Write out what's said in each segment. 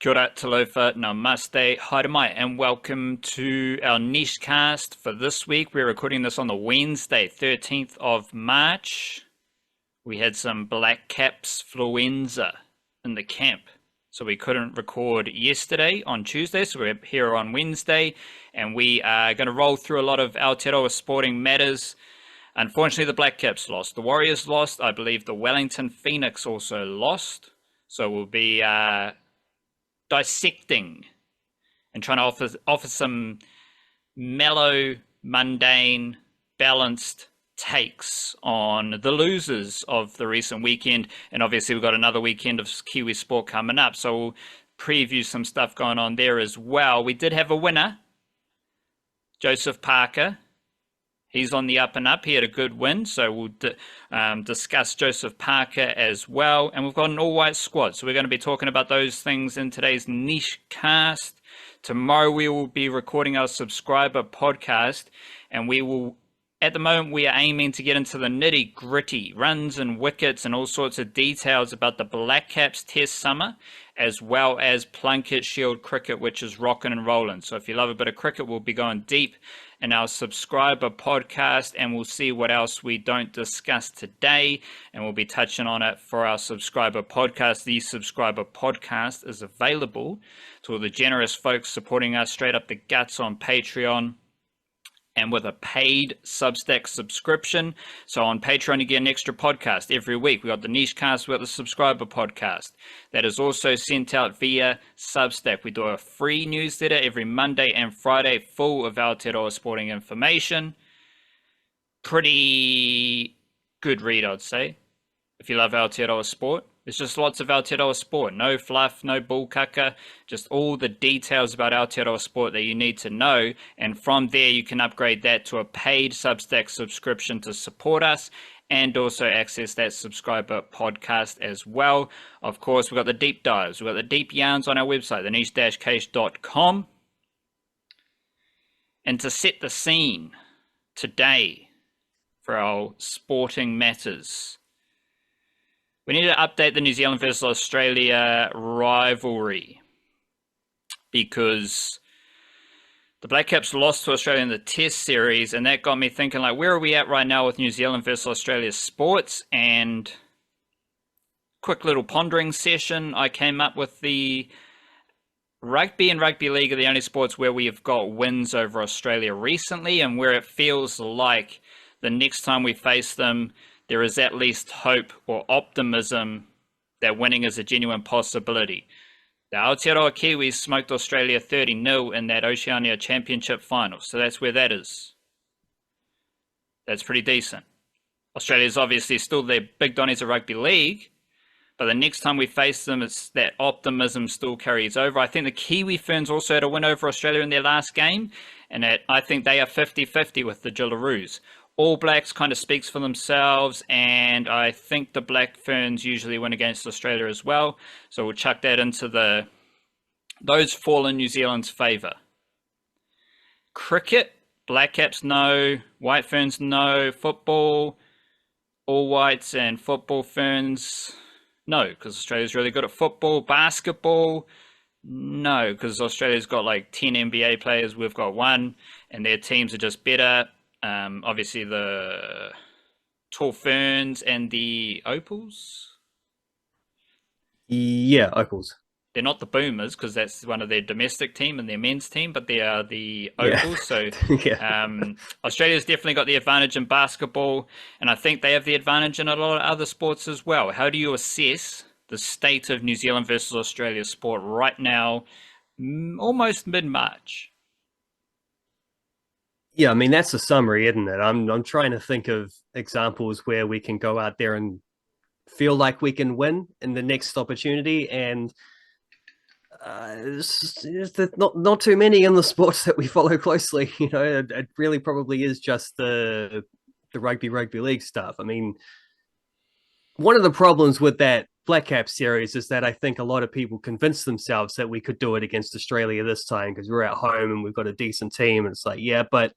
Kia ora, talofa, namaste, haere and welcome to our niche cast for this week. We're recording this on the Wednesday, 13th of March. We had some Blackcaps fluenza in the camp, so we couldn't record yesterday on Tuesday, so we're here on Wednesday, and we are going to roll through a lot of Aotearoa sporting matters. Unfortunately, the Blackcaps lost. The Warriors lost. I believe the Wellington Phoenix also lost. So we'll be dissecting and trying to offer some mellow, mundane, balanced takes on the losers of the recent weekend. And obviously we've got another weekend of Kiwi sport coming up, so we'll preview some stuff going on there as well. We did have a winner, Joseph Parker. He's on the up and up. He had a good win, so we'll discuss Joseph Parker as well. And we've got an all-white squad, so we're going to be talking about those things in today's niche cast. Tomorrow we will be recording our subscriber podcast, and we will, at the moment, we are aiming to get into the nitty-gritty runs and wickets and all sorts of details about the Blackcaps Test summer, as well as Plunket Shield cricket, which is rocking and rolling. So if you love a bit of cricket, we'll be going deep in our subscriber podcast, and we'll see what else we don't discuss today, and we'll be touching on it for our subscriber podcast. The subscriber podcast is available to all the generous folks supporting us straight up the guts on Patreon, and with a paid Substack subscription. So on Patreon, you get an extra podcast every week. We got the niche cast, we got the subscriber podcast. That is also sent out via Substack. We do a free newsletter every Monday and Friday, full of Aotearoa sporting information. Pretty good read, I'd say, if you love Aotearoa sport. It's just lots of Aotearoa sport. No fluff, no bull kaka, just all the details about Aotearoa sport that you need to know. And from there, you can upgrade that to a paid Substack subscription to support us and also access that subscriber podcast as well. Of course, we've got the deep dives. We've got the deep yarns on our website, theniche-case.com. And to set the scene today for our sporting matters, we need to update the New Zealand versus Australia rivalry, because the Blackcaps lost to Australia in the Test series, and that got me thinking, like, where are we at right now with New Zealand versus Australia sports? And quick little pondering session, I came up with the rugby and rugby league are the only sports where we have got wins over Australia recently, and where it feels like the next time we face them, there is at least hope or optimism that winning is a genuine possibility. The Aotearoa Kiwis smoked Australia 30-0 in that Oceania Championship final, so that's where that is. That's pretty decent. Australia's obviously still their big donnies of rugby league, but the next time we face them, it's that optimism still carries over. I think the Kiwi Ferns also had a win over Australia in their last game, and I think they are 50-50 with the Jillaroos. All Blacks kind of speaks for themselves, and I think the Black Ferns usually win against Australia as well. So we'll chuck that into those fall in New Zealand's favour. Cricket, Blackcaps no, White Ferns no. Football, All Whites and Football Ferns no, because Australia's really good at football. Basketball, no, because Australia's got like 10 NBA players, we've got one, and their teams are just better. Obviously the Tall Ferns and the Opals. Yeah, Opals. They're not the Boomers, because that's one of their domestic team and their men's team, but they are the Opals. So Yeah. Australia's definitely got the advantage in basketball, and I think they have the advantage in a lot of other sports as well. How do you assess the state of New Zealand versus Australia sport right now, almost mid-March? Yeah, I mean that's a summary, isn't it? I'm trying to think of examples where we can go out there and feel like we can win in the next opportunity, and there's not too many in the sports that we follow closely. You know, it really probably is just the rugby league stuff. I mean, one of the problems with that Black Cap series is that I think a lot of people convinced themselves that we could do it against Australia this time because we're at home and we've got a decent team. And it's like, yeah, but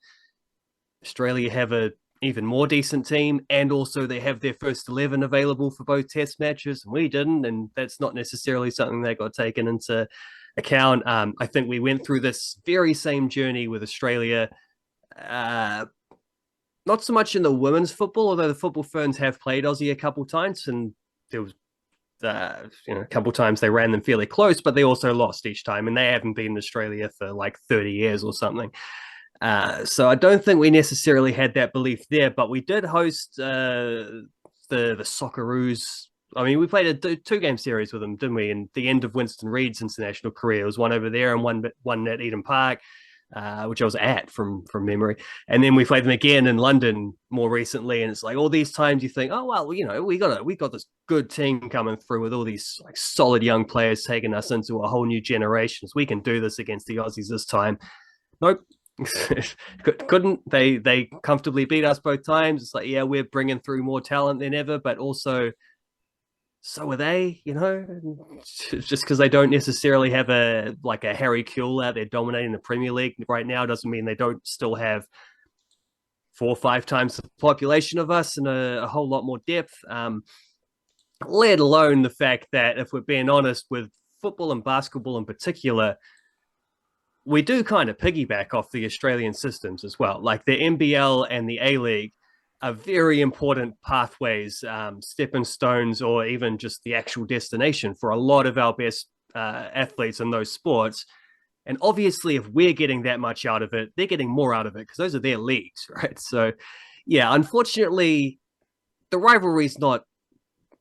Australia have a even more decent team, and also they have their first 11 available for both test matches, and we didn't, and that's not necessarily something that got taken into account. I think we went through this very same journey with Australia, not so much in the women's football, although the football ferns have played Aussie a couple times, and there was a couple times they ran them fairly close, but they also lost each time, and they haven't been in Australia for like 30 years or something. So I don't think we necessarily had that belief there, but we did host the Socceroos. I mean, we played a two-game series with them, didn't we? And the end of Winston Reid's international career was one over there and one at Eden Park, which I was at from memory. And then we played them again in London more recently, and it's like all these times you think, oh well, we got this good team coming through with all these like solid young players taking us into a whole new generation. So we can do this against the Aussies this time. Nope. Couldn't. They comfortably beat us both times. It's like, yeah, we're bringing through more talent than ever, but also so are they, just because they don't necessarily have a Harry Kewell out there dominating the Premier League right now doesn't mean they don't still have 4 or 5 times the population of us and a whole lot more depth. Let alone the fact that, if we're being honest, with football and basketball in particular, we do kind of piggyback off the Australian systems as well. Like the NBL and the A-League are very important pathways, stepping stones, or even just the actual destination for a lot of our best athletes in those sports. And obviously, if we're getting that much out of it, they're getting more out of it because those are their leagues, right? So, yeah, unfortunately, the rivalry's not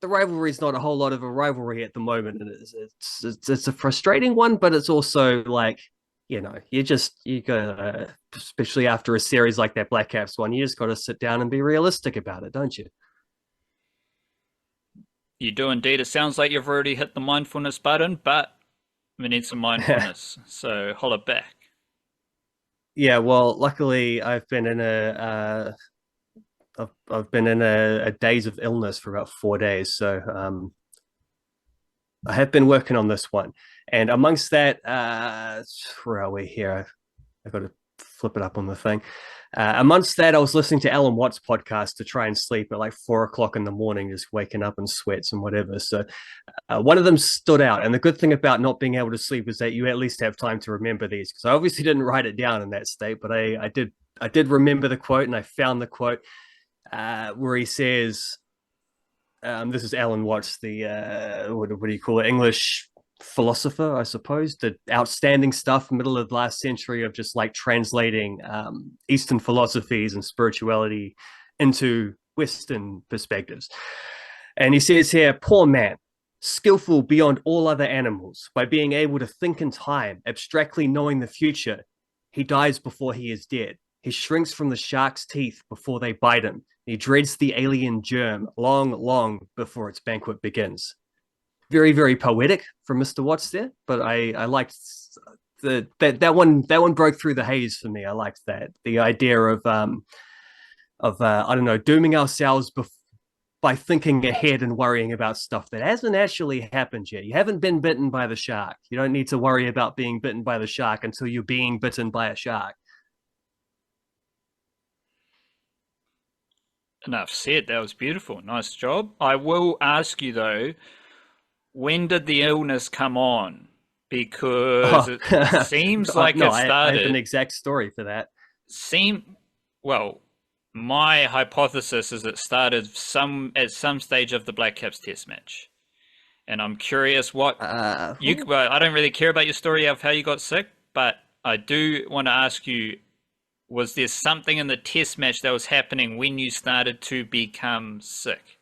a whole lot of a rivalry at the moment, and it's a frustrating one, but it's also like, you gotta, especially after a series like that Blackcaps one, you just got to sit down and be realistic about it, don't you? You do indeed. It sounds like you've already hit the mindfulness button, but we need some mindfulness. So holler back. Yeah, well, luckily I've been in a days of illness for about 4 days, so I have been working on this one. And amongst that, where are we here? I've got to flip it up on the thing. Amongst that, I was listening to Alan Watts' podcast to try and sleep at like 4 o'clock in the morning, just waking up in sweats and whatever. So one of them stood out. And the good thing about not being able to sleep is that you at least have time to remember these. Because I obviously didn't write it down in that state, but I did remember the quote, and I found the quote where he says, this is Alan Watts, the what do you call it? English philosopher, I suppose, did outstanding stuff middle of the last century of just like translating Eastern philosophies and spirituality into Western perspectives. And he says here, poor man, skillful beyond all other animals, by being able to think in time, abstractly knowing the future, he dies before he is dead. He shrinks from the shark's teeth before they bite him. He dreads the alien germ long, long before its banquet begins. Very, very poetic from Mr. Watts there, but I liked that one broke through the haze for me. I liked that, the idea of I don't know, dooming ourselves by thinking ahead and worrying about stuff that hasn't actually happened yet. You haven't been bitten by the shark. You don't need to worry about being bitten by the shark until you're being bitten by a shark. Enough said. That was beautiful. Nice job. I will ask you though, when did the illness come on? Because it seems like no, it started. I have an exact story for that. Well, my hypothesis is it started at some stage of the Blackcaps test match. And I'm curious what I don't really care about your story of how you got sick, but I do want to ask you, was there something in the test match that was happening when you started to become sick?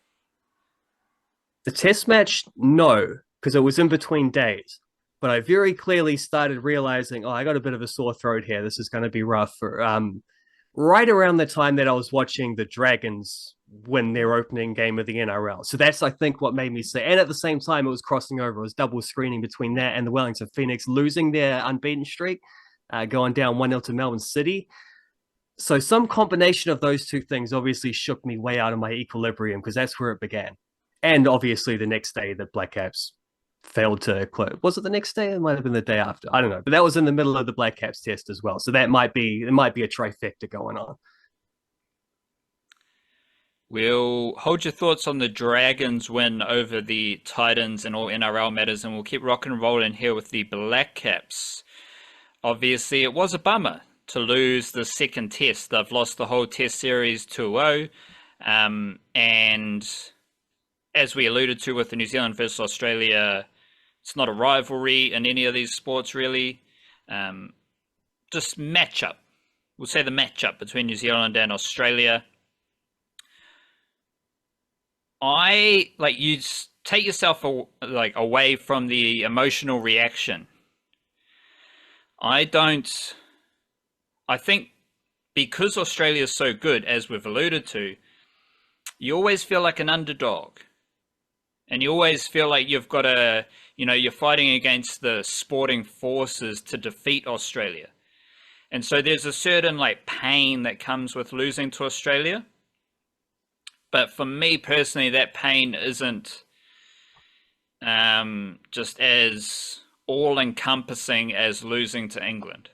The test match, no, because it was in between days. But I very clearly started realizing, I got a bit of a sore throat here. This is going to be rough. Right around the time that I was watching the Dragons win their opening game of the NRL. So that's, I think, what made me sick. And at the same time, it was crossing over. It was double screening between that and the Wellington Phoenix losing their unbeaten streak, going down 1-0 to Melbourne City. So some combination of those two things obviously shook me way out of my equilibrium, because that's where it began. And obviously the next day, the Blackcaps failed to close. Was it the next day? It might have been the day after. I don't know. But that was in the middle of the Blackcaps test as well. So it might be a trifecta going on. We'll hold your thoughts on the Dragons' win over the Titans and all NRL matters, and we'll keep rock and rolling here with the Blackcaps. Obviously, it was a bummer to lose the second test. They've lost the whole test series 2-0. And as we alluded to with the New Zealand versus Australia, it's not a rivalry in any of these sports, really. Just matchup. We'll say the matchup between New Zealand and Australia. You take yourself away from the emotional reaction. I think because Australia is so good, as we've alluded to, you always feel like an underdog. And you always feel like you've got you're fighting against the sporting forces to defeat Australia. And so there's a certain pain that comes with losing to Australia. But for me personally, that pain isn't just as all-encompassing as losing to England.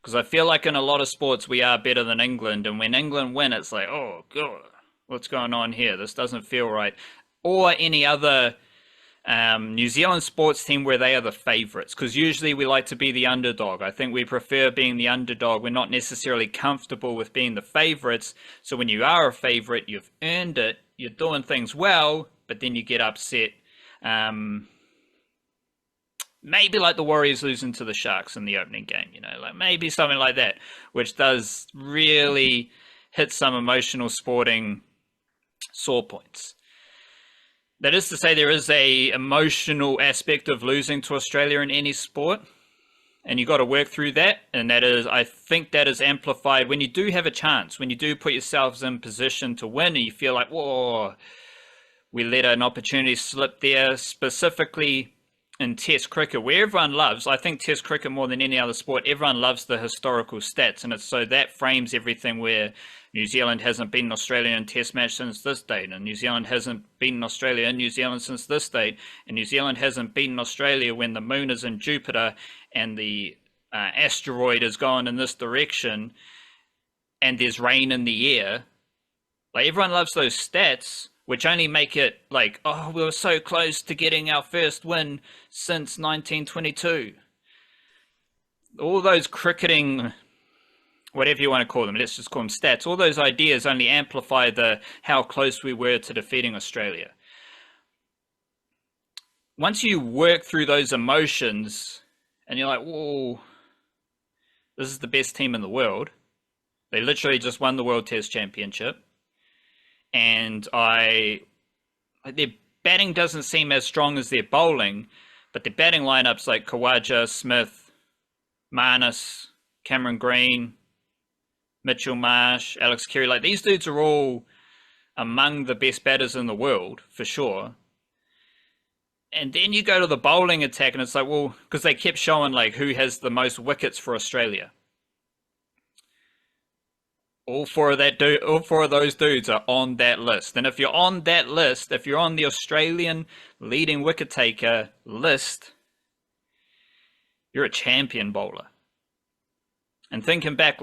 Because I feel like in a lot of sports we are better than England, and when England win, it's like, oh god, what's going on here? This doesn't feel right. Or any other New Zealand sports team where they are the favourites, because usually we like to be the underdog. I think we prefer being the underdog. We're not necessarily comfortable with being the favourites. So when you are a favourite, you've earned it, you're doing things well, but then you get upset. Maybe like the Warriors losing to the Sharks in the opening game, maybe something like that, which does really hit some emotional sporting sore points. That is to say, there is a emotional aspect of losing to Australia in any sport, and you got to work through that. And I think that is amplified when you do have a chance, when you do put yourselves in position to win, and you feel like, whoa, we let an opportunity slip there. Specifically in Test cricket, where everyone loves, I think Test cricket more than any other sport, everyone loves the historical stats, and so that frames everything where New Zealand hasn't beaten Australia in a Test match since this date, and New Zealand hasn't beaten Australia in New Zealand since this date, and New Zealand hasn't beaten Australia when the moon is in Jupiter and the asteroid is going in this direction and there's rain in the air. Everyone loves those stats, which only make it oh, we were so close to getting our first win since 1922. All those cricketing, whatever you want to call them, let's just call them stats, all those ideas only amplify how close we were to defeating Australia. Once you work through those emotions and you're like, whoa, this is the best team in the world. They literally just won the World Test Championship. And their batting doesn't seem as strong as their bowling, but their batting lineups like Khawaja, Smith, Marnus, Cameron Green, Mitchell Marsh, Alex Carey, these dudes are all among the best batters in the world, for sure. And then you go to the bowling attack and it's well, because they kept showing who has the most wickets for Australia. All four of those dudes are on that list. And if you're on that list, if you're on the Australian leading wicket taker list, you're a champion bowler. And thinking back,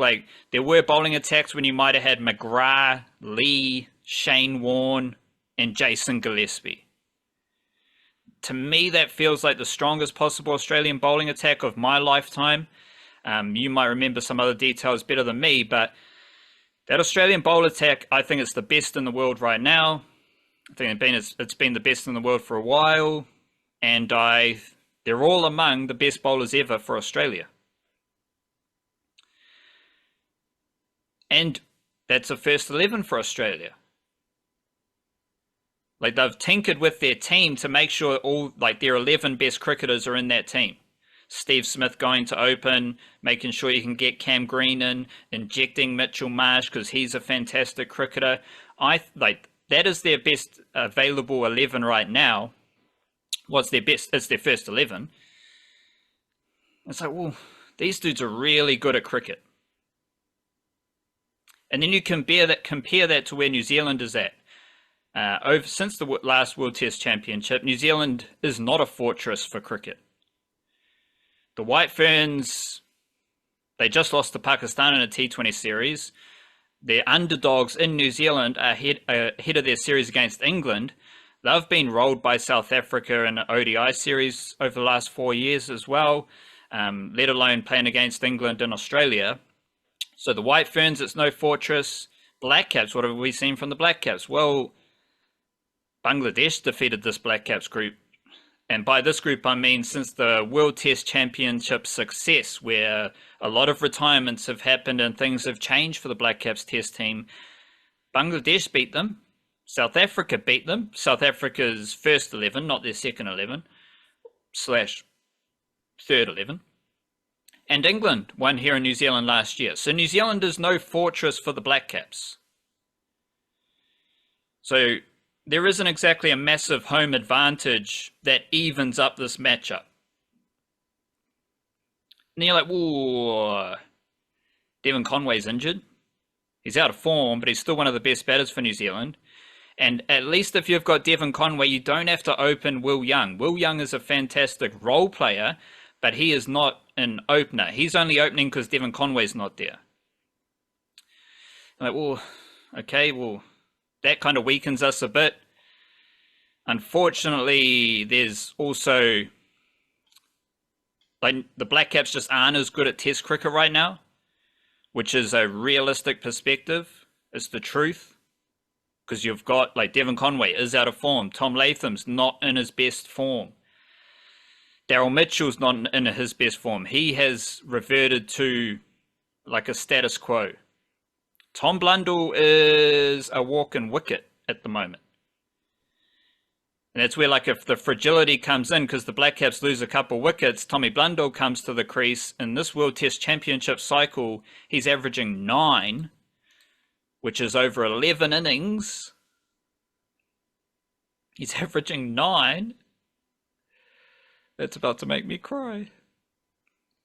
there were bowling attacks when you might have had McGrath, Lee, Shane Warne, and Jason Gillespie. To me, that feels like the strongest possible Australian bowling attack of my lifetime. You might remember some other details better than me, but that Australian bowl attack, I think it's the best in the world right now. I think it's been the best in the world for a while. And they're all among the best bowlers ever for Australia. And that's a first 11 for Australia. They've tinkered with their team to make sure all their 11 best cricketers are in that team. Steve Smith going to open, making sure you can get Cam Green in, injecting Mitchell Marsh because he's a fantastic cricketer. That is their best available 11 right now. What's their best? It's their first 11. It's well, these dudes are really good at cricket. And then you compare that to where New Zealand is at. Since the last World Test Championship, New Zealand is not a fortress for cricket. The White Ferns, they just lost to Pakistan in a T20 series. They're underdogs in New Zealand ahead of their series against England. They've been rolled by South Africa in an ODI series over the last 4 years as well, let alone playing against England and Australia. So the White Ferns, it's no fortress. Blackcaps, what have we seen from the Blackcaps? Well, Bangladesh defeated this Blackcaps group. And by this group, I mean since the World Test Championship success, where a lot of retirements have happened and things have changed for the Blackcaps Test team. Bangladesh beat them. South Africa beat them. South Africa's first 11, not their second 11, / third 11. And England won here in New Zealand last year. So New Zealand is no fortress for the Blackcaps. So there isn't exactly a massive home advantage that evens up this matchup. And you're like, whoa, Devon Conway's injured. He's out of form, but he's still one of the best batters for New Zealand. And at least if you've got Devon Conway, you don't have to open Will Young. Will Young is a fantastic role player, but he is not an opener. He's only opening because Devon Conway's not there. I'm like, well, okay, well, that kind of weakens us a bit. Unfortunately, there's also, like, the Blackcaps just aren't as good at Test cricket right now, which is a realistic perspective. It's the truth. Because you've got, like, Devon Conway is out of form. Tom Latham's not in his best form. Daryl Mitchell's not in his best form. He has reverted to, like, a status quo. Tom Blundell is a walking wicket at the moment. And that's where, like, if the fragility comes in, because the Blackcaps lose a couple wickets, Tommy Blundell comes to the crease. In this World Test Championship cycle, he's averaging 9, which is over 11 innings. He's averaging 9. That's about to make me cry.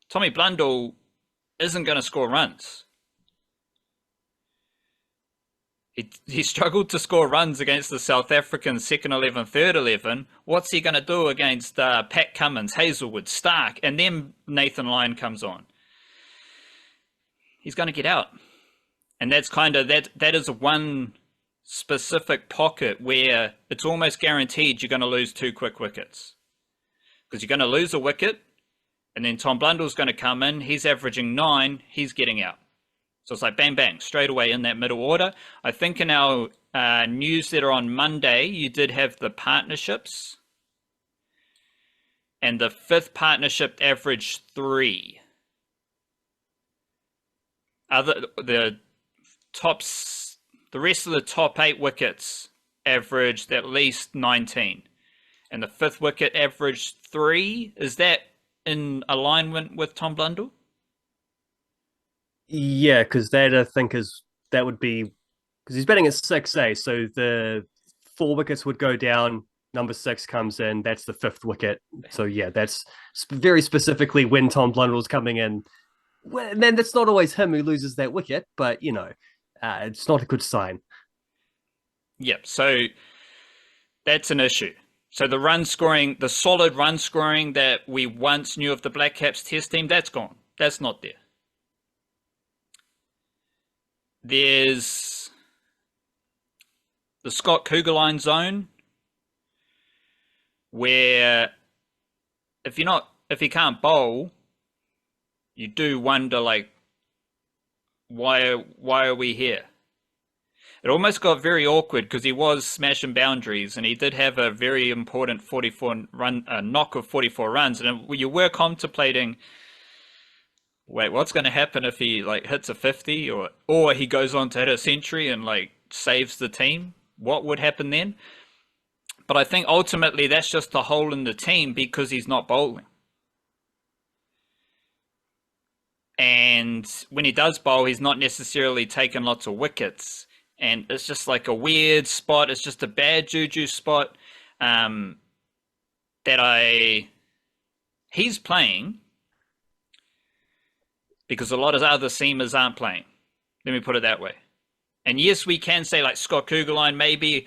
Tommy Blundell isn't going to score runs. He struggled to score runs against the South African second 11, third 11. What's he going to do against Pat Cummins, Hazelwood, Stark, and then Nathan Lyon comes on? He's going to get out. And that's kind of, that is one specific pocket where it's almost guaranteed you're going to lose 2 quick wickets. Because you're going to lose a wicket, and then Tom Blundell's going to come in. He's averaging 9. He's getting out. So it's like bang, bang, straight away in that middle order. I think in our newsletter on Monday, you did have the partnerships. And the 5th partnership averaged 3. The rest of the top 8 wickets averaged at least 19. And the 5th wicket averaged 3. Is that in alignment with Tom Blundell? Yeah, because that I think that would be because he's batting at 6, so the 4 wickets would go down. Number 6 comes in. That's the 5th wicket. So yeah, that's very specifically when Tom Blundell's coming in. Well, then that's not always him who loses that wicket, but you know, it's not a good sign. Yep. So that's an issue. So the run scoring, the solid run scoring that we once knew of the Blackcaps Test team, that's gone. That's not there. There's the Scott Kugelheim zone, where if he can't bowl, you do wonder, like, why are we here? It almost got very awkward because he was smashing boundaries and he did have a very important 44 run knock of 44 runs, and you were contemplating, wait, what's going to happen if he like hits a 50 or he goes on to hit a century and like saves the team? What would happen then? But I think ultimately that's just a hole in the team because he's not bowling. And when he does bowl, he's not necessarily taking lots of wickets. And it's just like a weird spot. It's just a bad juju spot he's playing because a lot of other seamers aren't playing. Let me put it that way. And yes, we can say like Scott Kugelheim, maybe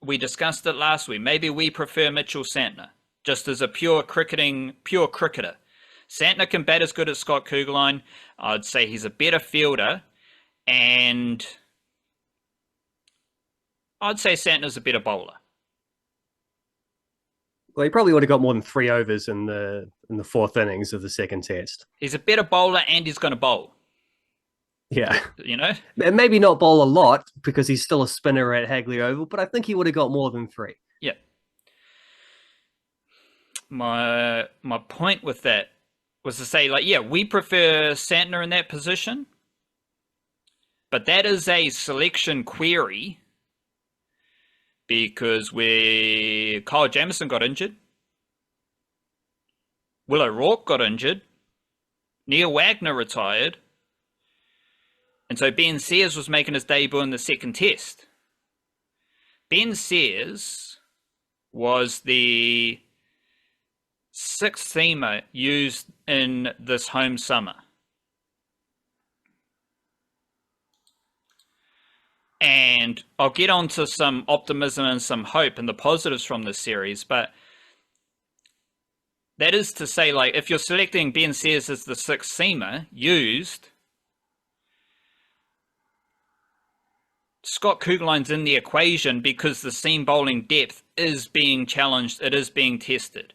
we discussed it last week. Maybe we prefer Mitchell Santner just as a pure cricketer. Santner can bat as good as Scott Kugelheim. I'd say he's a better fielder, and I'd say Santner's a better bowler. Well, he probably would have got more than 3 overs in the fourth innings of the second test. He's a better bowler and he's going to bowl. Yeah. You know? Maybe not bowl a lot because he's still a spinner at Hagley Oval, but I think he would have got more than 3. Yeah. My point with that was to say, like, yeah, we prefer Santner in that position, but that is a selection query because where Kyle Jamieson got injured, Will O'Rourke got injured, Neil Wagner retired, and so Ben Sears was making his debut in the second test. Ben Sears was the 6th seamer used in this home summer. And I'll get on to some optimism and some hope and the positives from this series, but that is to say, like, if you're selecting Ben Sears as the 6th seamer used, Scott Kugelein's in the equation because the seam bowling depth is being challenged, it is being tested.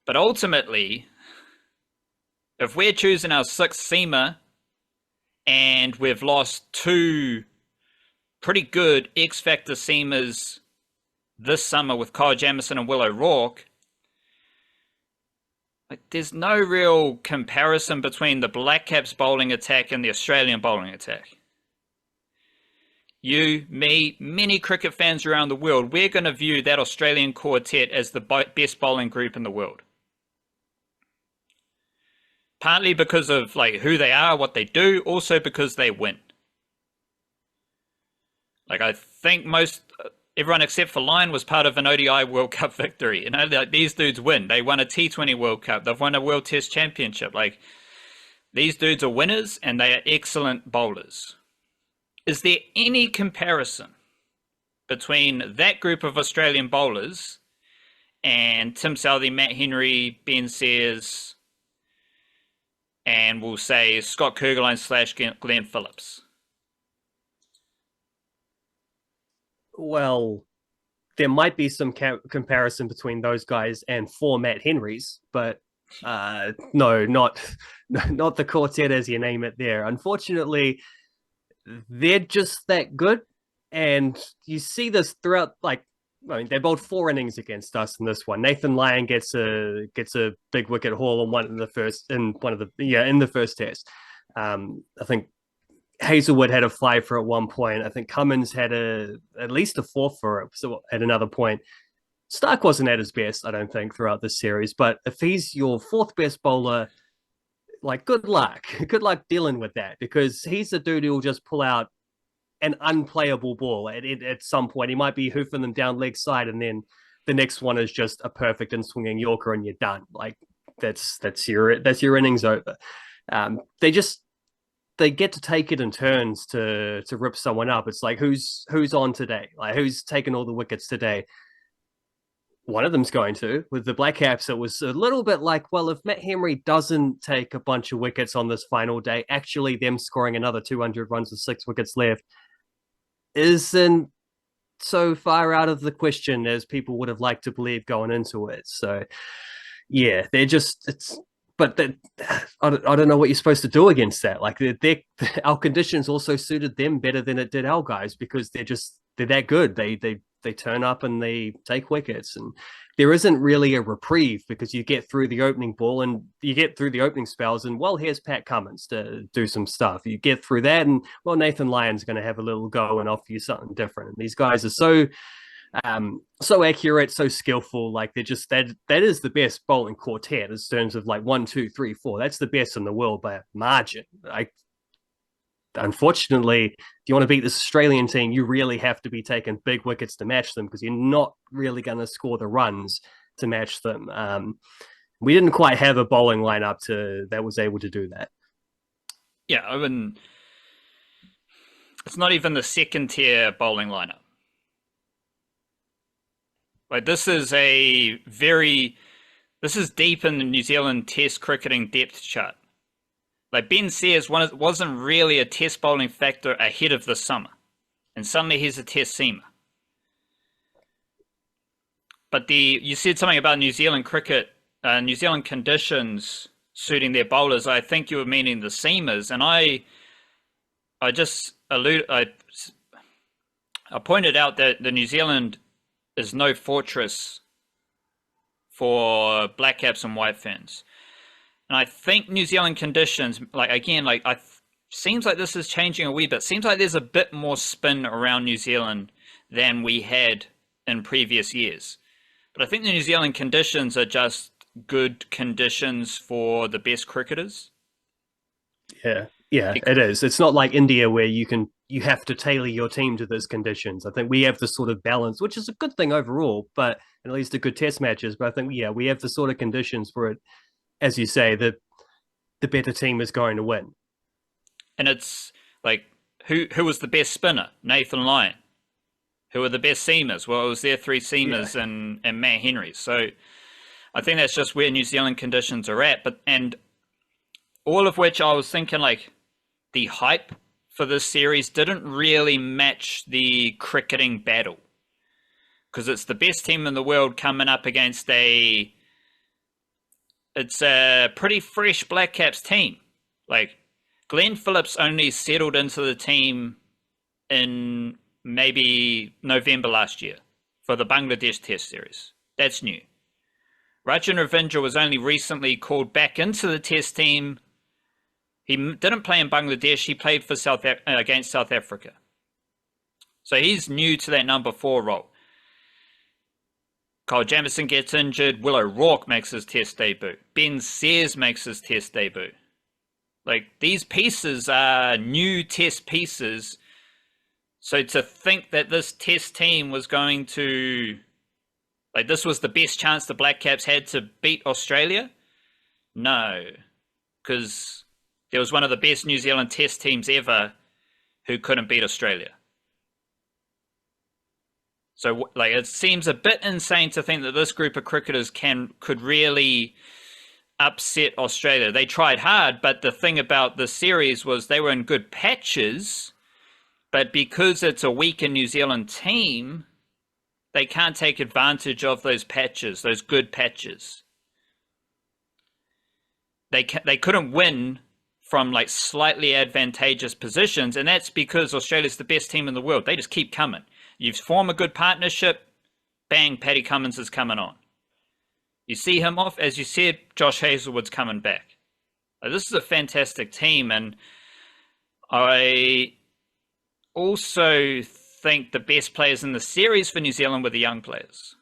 But ultimately, if we're choosing our 6th seamer and we've lost 2 pretty good X-Factor seamers this summer with Kyle Jamieson and Will O'Rourke, like, there's no real comparison between the Blackcaps bowling attack and the Australian bowling attack. You, me, many cricket fans around the world, we're going to view that Australian quartet as the best bowling group in the world. Partly because of like who they are, what they do, also because they win. Like, I think everyone except for Lyon was part of an ODI World Cup victory. You know, like, these dudes win. They won a T20 World Cup. They've won a World Test Championship. Like, these dudes are winners and they are excellent bowlers. Is there any comparison between that group of Australian bowlers and Tim Southey, Matt Henry, Ben Sears, and we'll say Scott Kuggelein / Glenn Phillips? Well, there might be some comparison between those guys and 4 Matt Henrys, but no, not the quartet as you name it there. Unfortunately, they're just that good, and you see this throughout. Like, I mean, they bowled 4 innings against us in this one. Nathan Lyon gets a big wicket haul in the first test. I think Hazelwood had a fly for at one point. I think Cummins had at least a 4 for it. So at another point, Stark wasn't at his best, I don't think, throughout this series. But if he's your 4th best bowler, like, good luck. Good luck dealing with that, because he's the dude who will just pull out an unplayable ball at some point. He might be hoofing them down leg side, and then the next one is just a perfect in swinging Yorker, and you're done. Like, that's your innings over. They get to take it in turns to rip someone up. It's like, who's on today? Like, who's taking all the wickets today? One of them's going to. With the Blackcaps, it was a little bit like, well, if Matt Henry doesn't take a bunch of wickets on this final day, actually them scoring another 200 runs with 6 wickets left isn't so far out of the question as people would have liked to believe going into it. So, yeah, but I don't know what you're supposed to do against that. Like, our conditions also suited them better than it did our guys, because they're that good. They turn up and they take wickets, and there isn't really a reprieve because you get through the opening ball and you get through the opening spells, and, well, here's Pat Cummins to do some stuff. You get through that, and, well, Nathan Lyon's going to have a little go and offer you something different. And these guys are so accurate, so skillful. Like, they're just that is the best bowling quartet in terms of, like, 1, 2, 3, 4. That's the best in the world by a margin. Unfortunately, if you want to beat this Australian team, you really have to be taking big wickets to match them, because you're not really going to score the runs to match them. We didn't quite have a bowling lineup that was able to do that. Yeah, I mean, it's not even the second tier bowling lineup. Like, this is deep in the New Zealand Test cricketing depth chart. Like Ben Sears wasn't really a test bowling factor ahead of the summer, and suddenly he's a test seamer. But you said something about New Zealand cricket, New Zealand conditions suiting their bowlers. I think you were meaning the seamers, and I pointed out that the New Zealand is no fortress for Blackcaps and White Ferns. And I think New Zealand conditions, seems like this is changing a wee bit. Seems like there's a bit more spin around New Zealand than we had in previous years. But I think the New Zealand conditions are just good conditions for the best cricketers. Yeah, it is. It's not like India where you have to tailor your team to those conditions. I think we have the sort of balance, which is a good thing overall, but at least the good test matches. But I think, yeah, we have the sort of conditions for it, as you say, the better team is going to win. And it's like, who was the best spinner? Nathan Lyon. Who were the best seamers? Well, it was their three seamers and Matt Henry. So I think that's just where New Zealand conditions are at. And all of which I was thinking, like, the hype for this series didn't really match the cricketing battle, because it's the best team in the world coming up against it's a pretty fresh Blackcaps team. Like, Glenn Phillips only settled into the team in maybe November last year for the Bangladesh Test series. That's new. Rachin Ravindra was only recently called back into the Test team. He didn't play in Bangladesh. He played for against South Africa. So he's new to that number 4 role. Kyle Jamieson gets injured. Will O'Rourke makes his Test debut. Ben Sears makes his Test debut. Like, these pieces are new Test pieces. So to think that this Test team was going to, like, this was the best chance the Blackcaps had to beat Australia? No. Because there was one of the best New Zealand Test teams ever who couldn't beat Australia. So, like, it seems a bit insane to think that this group of cricketers could really upset Australia. They tried hard, but the thing about the series was they were in good patches, but because it's a weaker New Zealand team, they can't take advantage of those patches, those good patches. They couldn't win from, like, slightly advantageous positions, and that's because Australia's the best team in the world. They just keep coming. You form a good partnership, bang, Paddy Cummins is coming on. You see him off, as you said, Josh Hazlewood's coming back. This is a fantastic team, and I also think the best players in the series for New Zealand were the young players.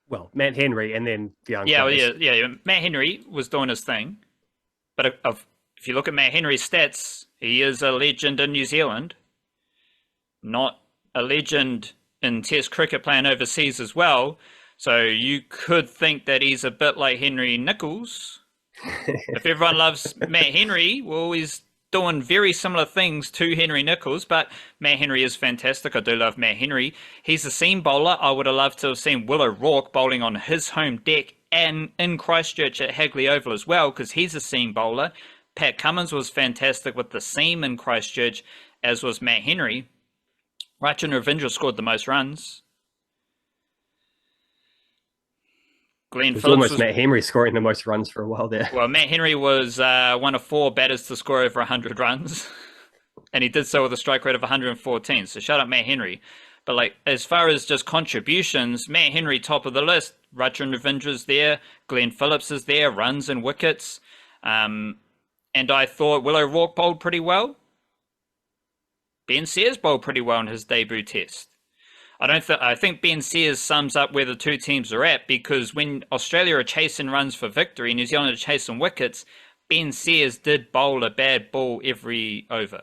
Well, Matt Henry and then the young players. Yeah. Matt Henry was doing his thing. But if you look at Matt Henry's stats, he is a legend in New Zealand, not a legend in Test cricket playing overseas as well. So you could think that he's a bit like Henry Nicholls. If everyone loves Matt Henry, well, he's doing very similar things to Henry Nicholls, but Matt Henry is fantastic. I do love Matt Henry. He's a seam bowler. I would have loved to have seen Will O'Rourke bowling on his home deck and in Christchurch at Hagley Oval as well, because he's a seam bowler. Pat Cummins was fantastic with the seam in Christchurch, as was Matt Henry. Rachin Ravindra scored the most runs. Glenn Phillips almost Matt Henry scoring the most runs for a while there. Well, Matt Henry was one of 4 batters to score over 100 runs, and he did so with a strike rate of 114. So shout out Matt Henry. But, like, as far as just contributions, Matt Henry top of the list. Rachin Ravindra's there. Glenn Phillips is there. Runs and wickets. And I thought Will O'Rourke bowled pretty well. Ben Sears bowled pretty well in his debut test. I think Ben Sears sums up where the two teams are at, because when Australia are chasing runs for victory, New Zealand are chasing wickets, Ben Sears did bowl a bad ball every over.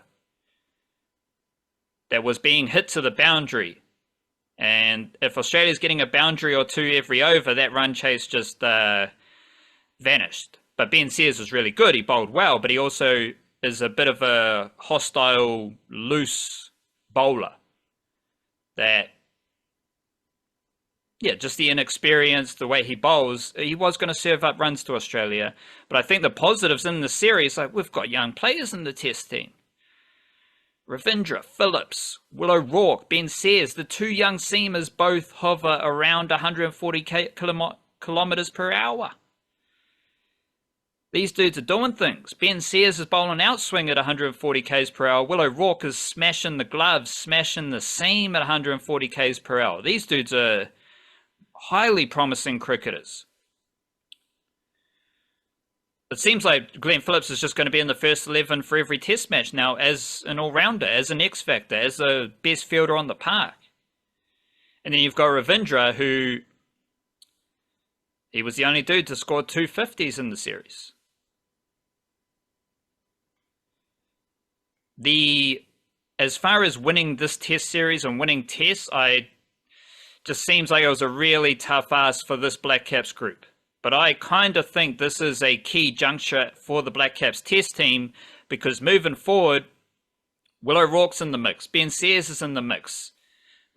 That was being hit to the boundary. And if Australia's getting a boundary or 2 every over, that run chase just vanished. But Ben Sears was really good. He bowled well, but he also is a bit of a hostile, loose bowler that Yeah, just the inexperience, the way he bowls, he was going to serve up runs to Australia. But I think the positives in the series, like we've got young players in the test team. Ravindra, Phillips, Will O'Rourke, Ben Sears, the two young seamers both hover around 140 kilometers per hour. These dudes are doing things. Ben Sears is bowling outswing at 140 k's per hour. Will O'Rourke is smashing the gloves, smashing the seam at 140 k's per hour. These dudes are highly promising cricketers. It seems like Glenn Phillips is just going to be in the first 11 for every test match now as an all-rounder, as an X-factor, as the best fielder on the park. And then you've got Ravindra, who he was the only dude to score 250s in the series. As far as winning this test series and winning tests, just seems like it was a really tough ask for this Blackcaps group. But I kind of think this is a key juncture for the Blackcaps test team, because moving forward, Will O'Rourke's in the mix, Ben Sears is in the mix,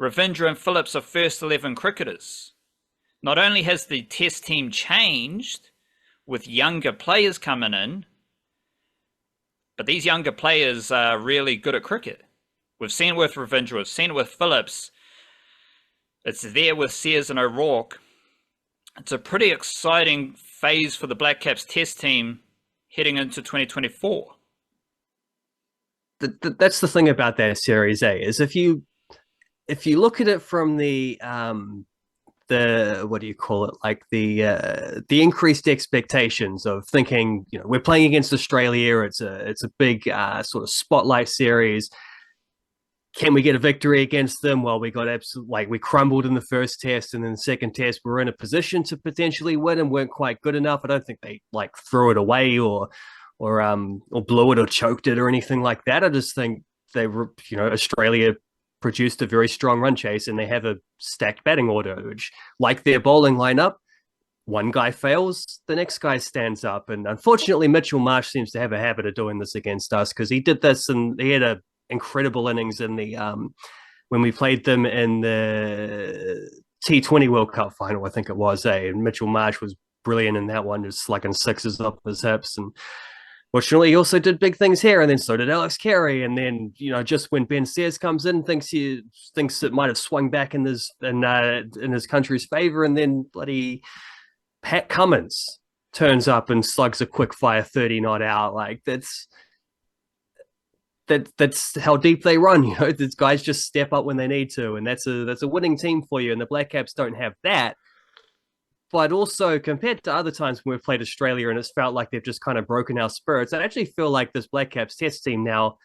Ravindra and Phillips are first 11 cricketers. Not only has the test team changed with younger players coming in, but these younger players are really good at cricket. We've seen it with Ravindra, we've seen it with Phillips. It's there with Sears and O'Rourke. It's a pretty exciting phase for the Blackcaps test team heading into 2024. That's the thing about that series, is if you look at it from the what do you call it, like the increased expectations of thinking, we're playing against Australia, it's a big sort of spotlight series. Can we get a victory against them? Well, we got we crumbled in the first test, and then the second test we were in a position to potentially win and weren't quite good enough. I don't think they threw it away or blew it or choked it or anything like that. I just think they were, Australia produced a very strong run chase, and they have a stacked batting order, which, like their bowling lineup, one guy fails, the next guy stands up. And unfortunately, Mitchell Marsh seems to have a habit of doing this against us, because he did this, and he had a incredible innings in the when we played them in the T20 World Cup final, I think it was. And Mitchell Marsh was brilliant in that one, just slugging sixes off his hips. And fortunately, he also did big things here, and then so did Alex Carey. And then, just when Ben Sears comes in, thinks it might have swung back in his country's favor, and then bloody Pat Cummins turns up and slugs a quick fire 30 not out. That's how deep they run. These guys just step up when they need to, and that's a winning team for you. And the Blackcaps don't have that. But also, compared to other times when we've played Australia and it's felt like they've just kind of broken our spirits, I actually feel like this Blackcaps test team now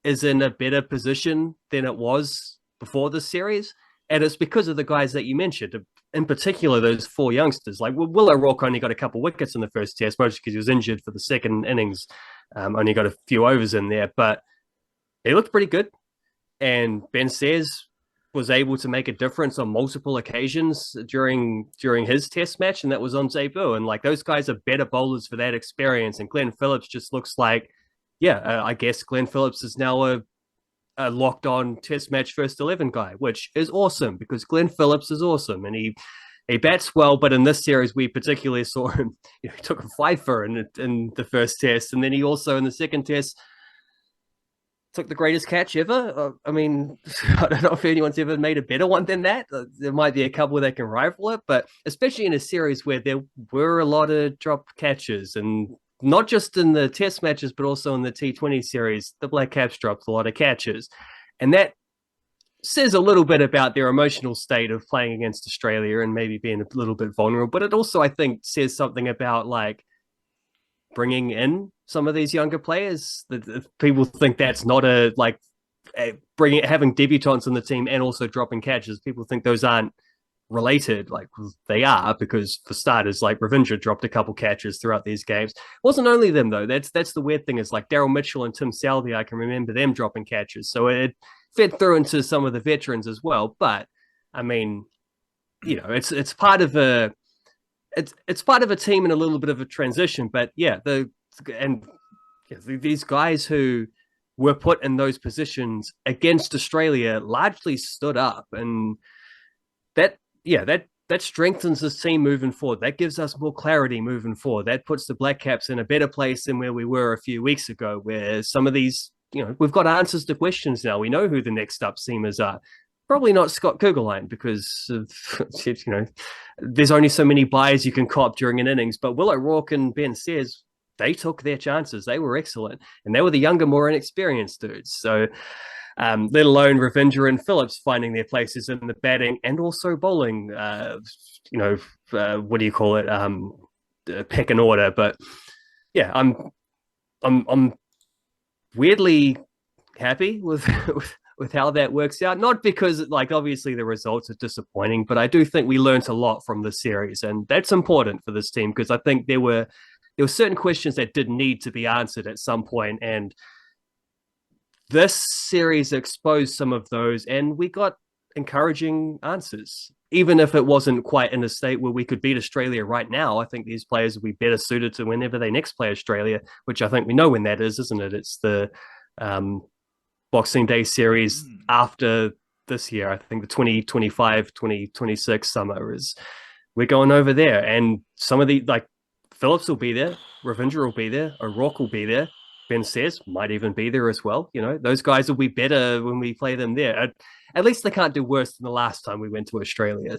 is in a better position than it was before this series. And it's because of the guys that you mentioned, in particular, those four youngsters. Like Will O'Rourke only got a couple wickets in the first test, mostly because he was injured for the second innings. Only got a few overs in there, but he looked pretty good. And Ben Sears was able to make a difference on multiple occasions during his test match, and that was on debut. And those guys are better bowlers for that experience. And Glenn Phillips just looks like, I guess Glenn Phillips is now a locked on test match first 11 guy, which is awesome, because Glenn Phillips is awesome, and he bats well. But in this series, we particularly saw him, he took a fifer in the first test, and then he also in the second test took the greatest catch ever. I mean, I don't know if anyone's ever made a better one than that. There might be a couple that can rival it, but especially in a series where there were a lot of dropped catches, and not just in the test matches, but also in the T20 series, the Blackcaps dropped a lot of catches. And that says a little bit about their emotional state of playing against Australia and maybe being a little bit vulnerable. But it also, I think, says something about bringing in some of these younger players. That people think that's not having debutants on the team and also dropping catches. People think those aren't related. They are, because for starters, Ravindra dropped a couple catches throughout these games. It wasn't only them though. That's the weird thing, is Daryl Mitchell and Tim Southee, I can remember them dropping catches. So it fed through into some of the veterans as well. But I mean, it's part of a team in a little bit of a transition. But these guys who were put in those positions against Australia largely stood up, and that that strengthens this team moving forward. That gives us more clarity moving forward. That puts the Blackcaps in a better place than where we were a few weeks ago, where some of these, we've got answers to questions now. We know who the next up seamers are. Probably not Scott Kugelheim because of, there's only so many buys you can cop during an innings. But Will O'Rourke and Ben Sears, they took their chances. They were excellent. And they were the younger, more inexperienced dudes. So, let alone Ravindra and Phillips finding their places in the batting and also bowling. What do you call it? Pick an order, but yeah, I'm weirdly happy with with how that works out. Not because obviously the results are disappointing, but I do think we learned a lot from the series, and that's important for this team because I think there were certain questions that did need to be answered at some point, and this series exposed some of those, and we got encouraging answers. Even if it wasn't quite in a state where we could beat Australia right now, I think these players will be better suited to whenever they next play Australia, which I think we know when that is, isn't it? It's the Boxing Day series after this year. I think the 2025, 2026 summer is we're going over there. And some of the, Phillips will be there, Ravindra will be there, O'Rourke will be there. Ben says might even be there as well. Those guys will be better when we play them there. At least they can't do worse than the last time we went to Australia,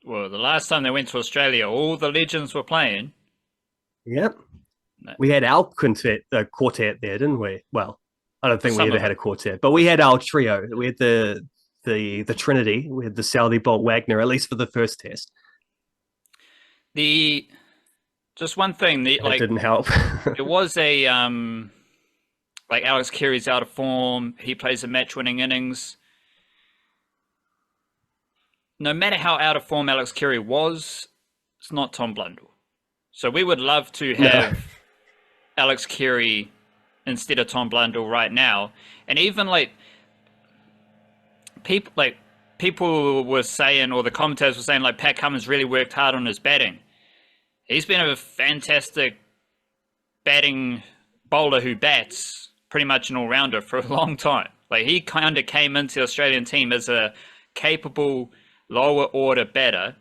Well, the last time they went to Australia, all the legends were playing. Yep. No. We had our quartet there, didn't we? Well, I don't think we ever had a quartet, but we had our trio. We had the Trinity. We had the Southey, Bolt, Wagner, at least for the first test. Just one thing that didn't help. It was a Alex Carey's out of form. He plays a match-winning innings. No matter how out of form Alex Carey was, it's not Tom Blundell. So we would love to have Alex Carey instead of Tom Blundell right now. And even people were saying, or the commentators were saying, Pat Cummins really worked hard on his batting. He's been a fantastic batting bowler who bats, pretty much an all-rounder for a long time. He kind of came into the Australian team as a capable lower-order batter,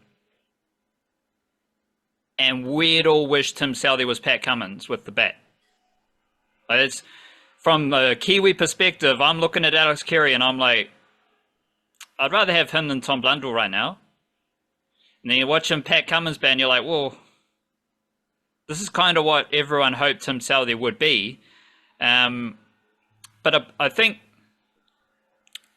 and we'd all wish Tim Southey was Pat Cummins with the bat. It's from a Kiwi perspective, I'm looking at Alex Carey and I'm like, I'd rather have him than Tom Blundell right now. And then you watch him Pat Cummins bat and you're like, well, this is kind of what everyone hoped Tim Southey would be. But I think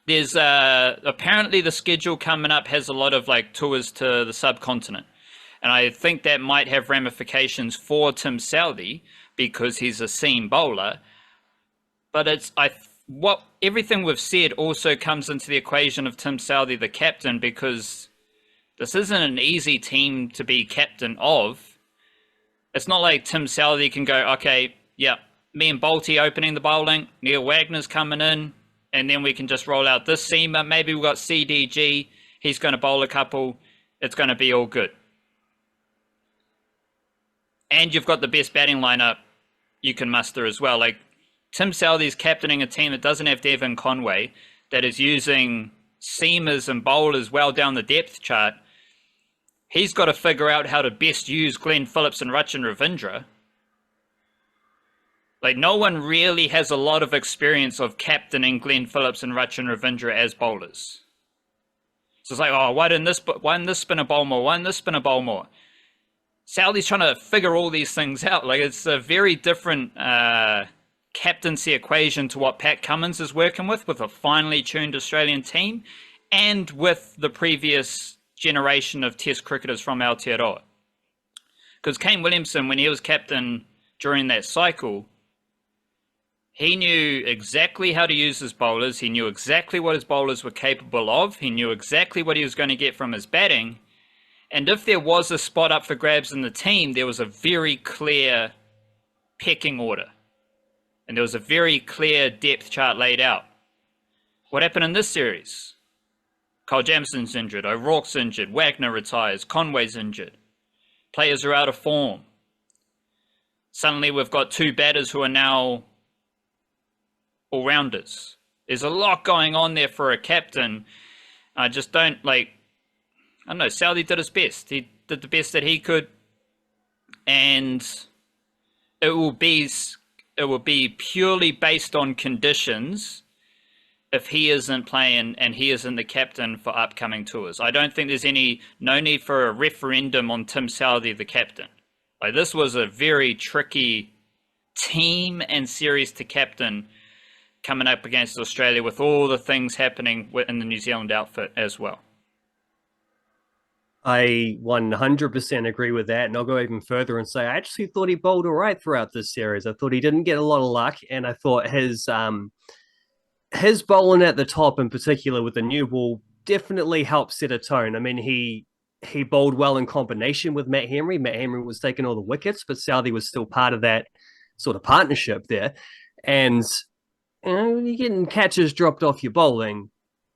there's apparently the schedule coming up has a lot of tours to the subcontinent. And I think that might have ramifications for Tim Southey because he's a seam bowler. But everything we've said also comes into the equation of Tim Southey, the captain, because this isn't an easy team to be captain of. It's not like Tim Southey can go, okay, yeah, me and Bolty opening the bowling, Neil Wagner's coming in, and then we can just roll out this seamer. Maybe we've got CDG, he's going to bowl a couple, it's going to be all good. And you've got the best batting lineup you can muster as well. Tim Southey's captaining a team that doesn't have Devon Conway, that is using seamers and bowlers well down the depth chart. He's got to figure out how to best use Glenn Phillips and Rachin Ravindra. No one really has a lot of experience of captaining Glenn Phillips and Rachin Ravindra as bowlers. So it's why didn't this spinner bowl more? Why didn't this spinner bowl more? Southey's trying to figure all these things out. It's a very different captaincy equation to what Pat Cummins is working with a finely tuned Australian team and with the previous generation of test cricketers from Aotearoa. Because Kane Williamson, when he was captain during that cycle, he knew exactly how to use his bowlers. He knew exactly what his bowlers were capable of. He knew exactly what he was going to get from his batting. And if there was a spot up for grabs in the team, there was a very clear pecking order. And there was a very clear depth chart laid out. What happened in this series? Kyle Jamieson's injured, O'Rourke's injured, Wagner retires, Conway's injured. Players are out of form. Suddenly we've got two batters who are now all-rounders. There's a lot going on there for a captain. I just don't I don't know. Saudi did his best. He did the best that he could, and it will be it will be purely based on conditions if he isn't playing and he isn't the captain for upcoming tours. I don't think there's no need for a referendum on Tim Southee the captain. Like, this was a very tricky team and series to captain coming up against Australia with all the things happening in the New Zealand outfit as well. I 100% agree with that. And I'll go even further and say I actually thought he bowled all right throughout this series. I thought he didn't get a lot of luck. And I thought his bowling at the top in particular with the new ball definitely helped set a tone. I mean, he bowled well in combination with Matt Henry. Matt Henry was taking all the wickets, but Southee was still part of that sort of partnership there. And when you're getting catches dropped off your bowling,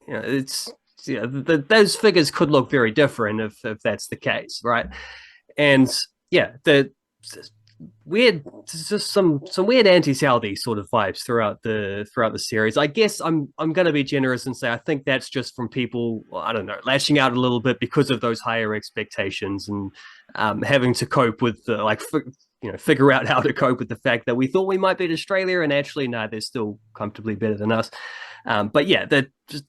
it's those figures could look very different if that's the case, right? And yeah, the weird, just some weird anti-Southee sort of vibes throughout the series. I guess I'm going to be generous and say I think that's just from people, I don't know, lashing out a little bit because of those higher expectations and having to cope with figure out how to cope with the fact that we thought we might beat Australia and actually no, they're still comfortably better than us. But yeah, just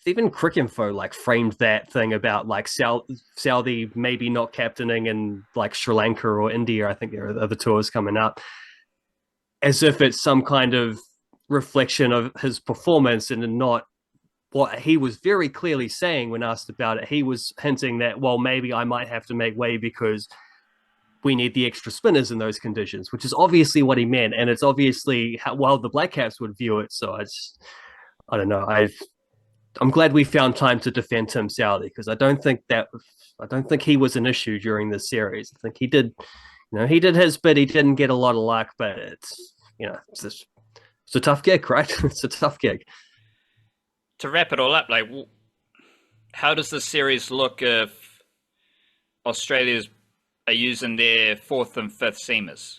even Cricinfo like framed that thing about like Southee maybe not captaining in like Sri Lanka or India. I think there are other tours coming up, as if it's some kind of reflection of his performance and not what he was very clearly saying when asked about it. He was hinting that, well, maybe I might have to make way because we need the extra spinners in those conditions, which is obviously what he meant. And it's obviously how well the Blackcaps would view it. So I don't know. I'm glad we found time to defend Tim Southee because I don't think he was an issue during this series. I think he did his bit. He didn't get a lot of luck, but it's a tough gig, right? It's a tough gig. To wrap it all up, like, how does this series look if Australia's are using their fourth and fifth seamers?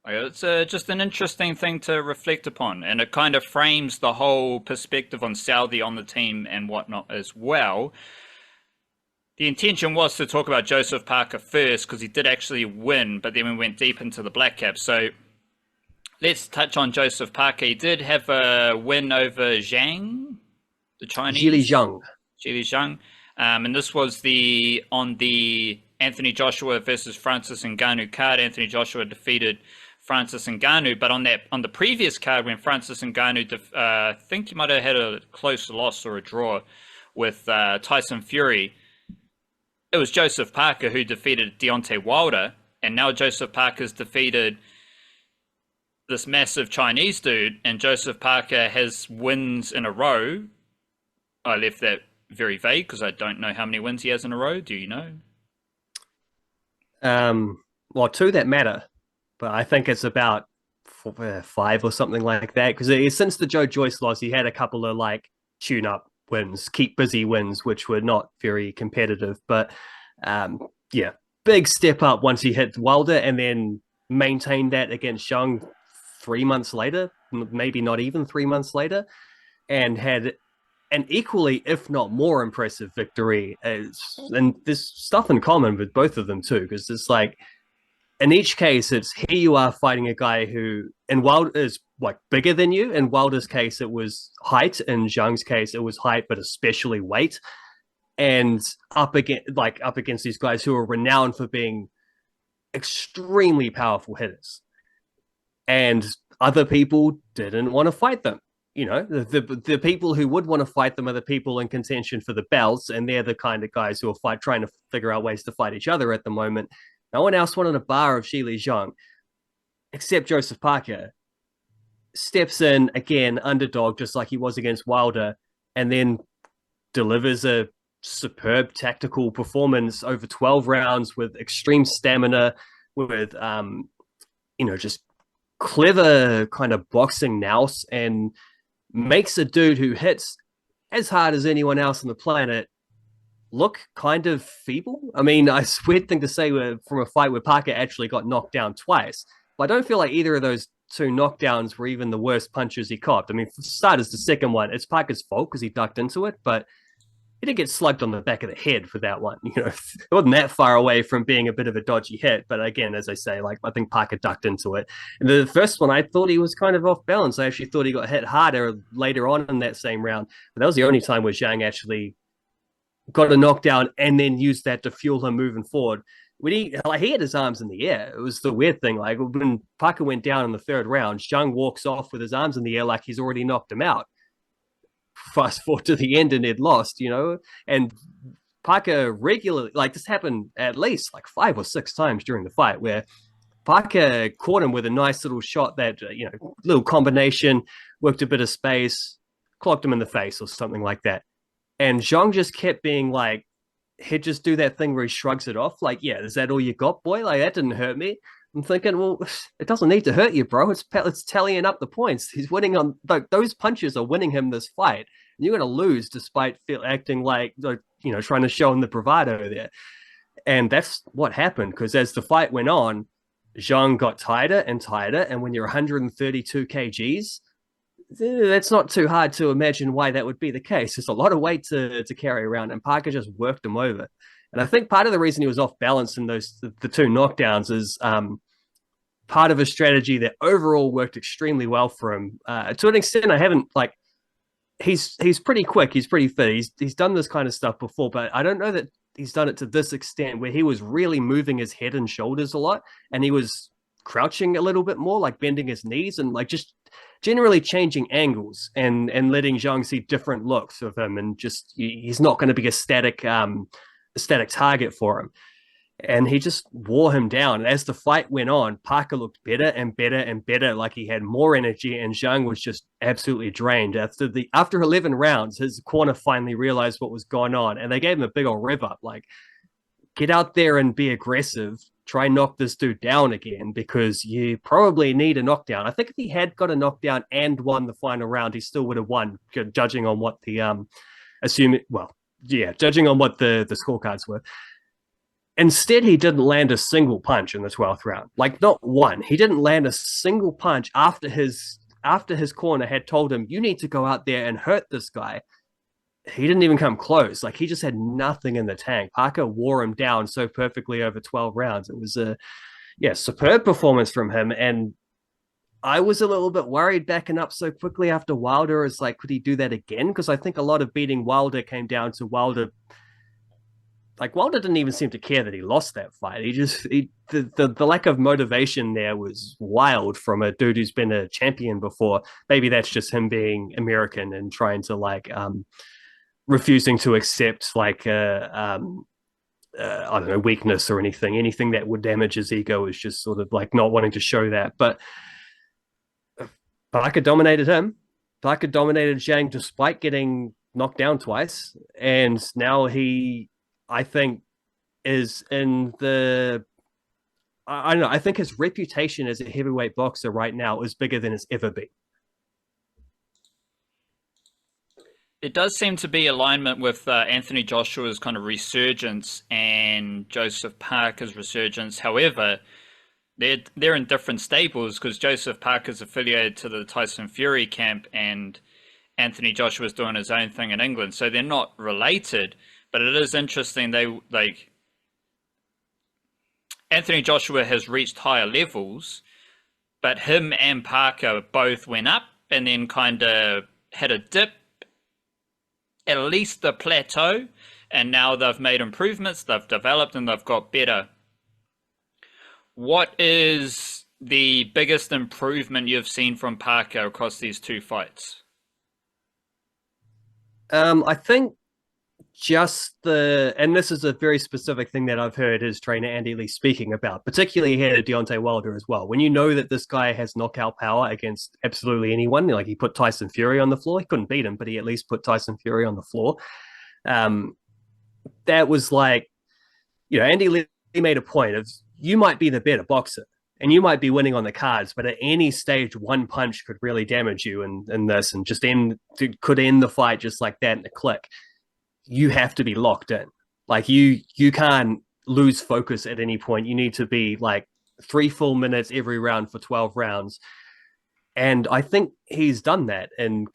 It's just an interesting thing to reflect upon, and it kind of frames the whole perspective on Southee on the team and whatnot as well. The intention was to talk about Joseph Parker first because he did actually win, but then we went deep into the Blackcaps. So let's touch on Joseph Parker. He did have a win over Zhang, the Chinese. Zhili Zhang. And this was on the Anthony Joshua versus Francis Ngannou card. Anthony Joshua defeated Francis Ngannou, but on the previous card when Francis Ngannou, I think he might have had a close loss or a draw with Tyson Fury, it was Joseph Parker who defeated Deontay Wilder, and now Joseph Parker's defeated this massive Chinese dude, and Joseph Parker has wins in a row. I left that very vague because I don't know how many wins he has in a row. Do you know? Well, two that matter, but I think it's about 5 or something like that. Because since the Joe Joyce loss, he had a couple of like tune-up wins, keep busy wins, which were not very competitive. But yeah, big step up once he hit Wilder, and then maintained that against Zhang 3 months later, maybe not even 3 months later, and had an equally, if not more impressive victory. And there's stuff in common with both of them too, because it's like, in each case, it's here you are fighting a guy who, in Wilder, is like bigger than you. In Wilder's case, it was height. In Zhang's case, it was height, but especially weight. And up against these guys who are renowned for being extremely powerful hitters. And other people didn't want to fight them. The people who would want to fight them are the people in contention for the belts, and they're the kind of guys who are trying to figure out ways to fight each other at the moment. No one else wanted a bar of Zhili Zhang, except Joseph Parker. Steps in, again, underdog, just like he was against Wilder, and then delivers a superb tactical performance over 12 rounds with extreme stamina, with, just clever kind of boxing nous, and makes a dude who hits as hard as anyone else on the planet look kind of feeble. I mean, it's a weird thing to say from a fight where Parker actually got knocked down twice, but I don't feel like either of those two knockdowns were even the worst punches he copped. I mean, for starters, the second one, it's Parker's fault because he ducked into it, but he did get slugged on the back of the head for that one. You know, it wasn't that far away from being a bit of a dodgy hit. But again, as I say, like I think Parker ducked into it. And the first one, I thought he was kind of off balance. I actually thought he got hit harder later on in that same round. But that was the only time where Zhang actually got a knockdown and then used that to fuel him moving forward. When he had his arms in the air, it was the weird thing. Like when Parker went down in the third round, Zhang walks off with his arms in the air like he's already knocked him out. Fast forward to the end and he'd lost, you know. And Parker regularly, like this happened at least like 5 or 6 times during the fight, where Parker caught him with a nice little shot that, little combination, worked a bit of space, clocked him in the face or something like that. And Zhang just kept being like, he'd just do that thing where he shrugs it off, like, yeah, is that all you got, boy? Like, that didn't hurt me. I'm thinking, well, it doesn't need to hurt you, bro. It's tallying up the points. He's winning on those punches are winning him this fight. And you're going to lose despite acting like, trying to show him the bravado there. And that's what happened, because as the fight went on, Zhang got tighter and tighter. And when you're 132 kgs, that's not too hard to imagine why that would be the case. It's a lot of weight to carry around, and Parker just worked him over. And I think part of the reason he was off balance in the two knockdowns is part of a strategy that overall worked extremely well for him. To an extent, I haven't like he's pretty quick, he's pretty fit, he's done this kind of stuff before, but I don't know that he's done it to this extent where he was really moving his head and shoulders a lot, and he was crouching a little bit more, like bending his knees and like just generally changing angles and letting Zhang see different looks of him, and just he's not going to be a static target for him. And he just wore him down. And as the fight went on, Parker looked better and better and better, like he had more energy, and Zhang was just absolutely drained. After 11 rounds, his corner finally realized what was going on, and they gave him a big old rev up, like, get out there and be aggressive. Try and knock this dude down again, because you probably need a knockdown. I think if he had got a knockdown and won the final round, he still would have won, judging on what the judging on what the scorecards were. Instead, he didn't land a single punch in the 12th round. Like, not one. He didn't land a single punch after his corner had told him, you need to go out there and hurt this guy. He didn't even come close. Like, he just had nothing in the tank. Parker wore him down so perfectly over 12 rounds. It was a superb performance from him. And I was a little bit worried backing up so quickly after Wilder. Is like, could he do that again? Because I think a lot of beating Wilder came down to Wilder. Like, Wilder didn't even seem to care that he lost that fight. The lack of motivation there was wild from a dude who's been a champion before. Maybe that's just him being American and trying to refusing to accept I don't know, weakness or anything that would damage his ego is just sort of like not wanting to show that. But Parker dominated him. Parker dominated Zhang despite getting knocked down twice, and now he, I think, is in the, I don't know, I think his reputation as a heavyweight boxer right now is bigger than it's ever been. It does seem to be alignment with Anthony Joshua's kind of resurgence and Joseph Parker's resurgence. However, they're in different stables, because Joseph Parker's affiliated to the Tyson Fury camp and Anthony Joshua's doing his own thing in England. So they're not related, but it is interesting. Anthony Joshua has reached higher levels, but him and Parker both went up and then kind of had a dip, at least the plateau, and now they've made improvements, they've developed, and they've got better. What is the biggest improvement you've seen from Parker across these two fights? I think and this is a very specific thing that I've heard his trainer Andy Lee speaking about, particularly here at Deontay Wilder as well. When you know that this guy has knockout power against absolutely anyone, like he put Tyson Fury on the floor. He couldn't beat him, but he at least put Tyson Fury on the floor. That was like, Andy Lee made a point of, you might be the better boxer and you might be winning on the cards, but at any stage, one punch could really damage you in this, and just could end the fight just like that in a click. You have to be locked in. Like, you can't lose focus at any point. You need to be like 3 full minutes every round for 12 rounds. And I think he's done that. And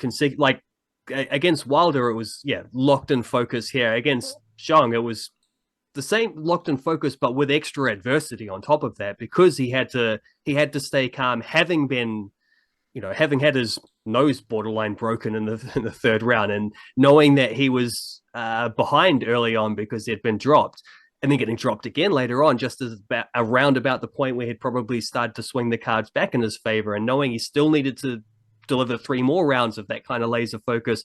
against Wilder, it was locked in focus here. Against Zhang, it was the same locked in focus, but with extra adversity on top of that, because he had to stay calm, having been, having had his nose borderline broken in the third round, and knowing that he was behind early on because he'd been dropped, and then getting dropped again later on, just as around about the point where he'd probably started to swing the cards back in his favor, and knowing he still needed to deliver 3 more rounds of that kind of laser focus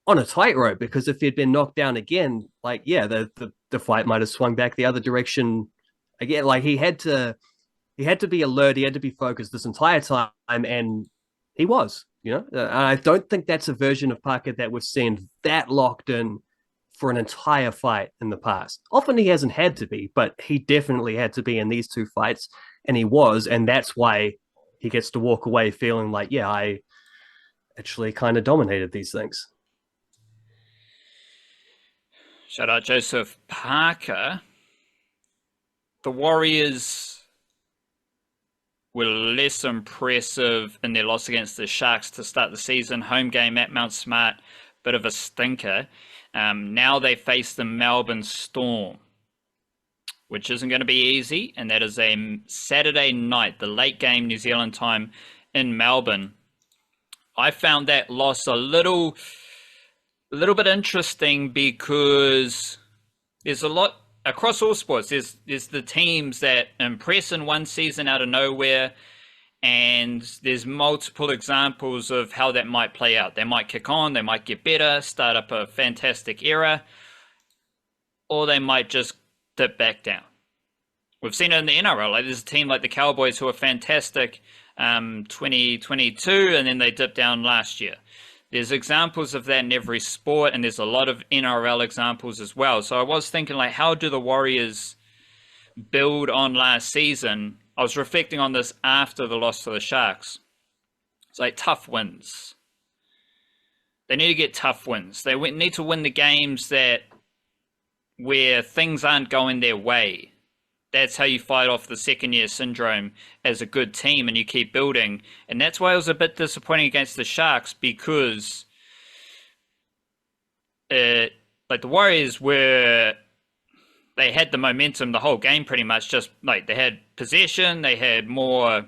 on a tightrope, because if he'd been knocked down again, like, the fight might have swung back the other direction again. Like, he had to be alert, he had to be focused this entire time, and he was. I don't think that's a version of Parker that we've seen that locked in for an entire fight in the past. Often he hasn't had to be, but he definitely had to be in these 2 fights, and he was, and that's why he gets to walk away feeling like, I actually kind of dominated these things. Shout out Joseph Parker. The Warriors were less impressive in their loss against the Sharks to start the season. Home game at Mount Smart, bit of a stinker. Now they face the Melbourne Storm, which isn't going to be easy, and that is a Saturday night, the late game New Zealand time in Melbourne. I found that loss a little bit interesting, because there's a lot across all sports. There's the teams that impress in one season out of nowhere, and there's multiple examples of how that might play out. They might kick on, they might get better, start up a fantastic era, or they might just dip back down. We've seen it in the NRL. Like, there's a team like the Cowboys who are fantastic 2022, and then they dipped down last year. There's examples of that in every sport, and there's a lot of NRL examples as well. So I was thinking, like, how do the Warriors build on last season? I was reflecting on this after the loss to the Sharks. It's like tough wins. They need to get tough wins. They need to win the games where things aren't going their way. That's how you fight off the second-year syndrome as a good team, and you keep building. And that's why I was a bit disappointing against the Sharks, because the Warriors they had the momentum the whole game pretty much. Just like, they had possession, they had more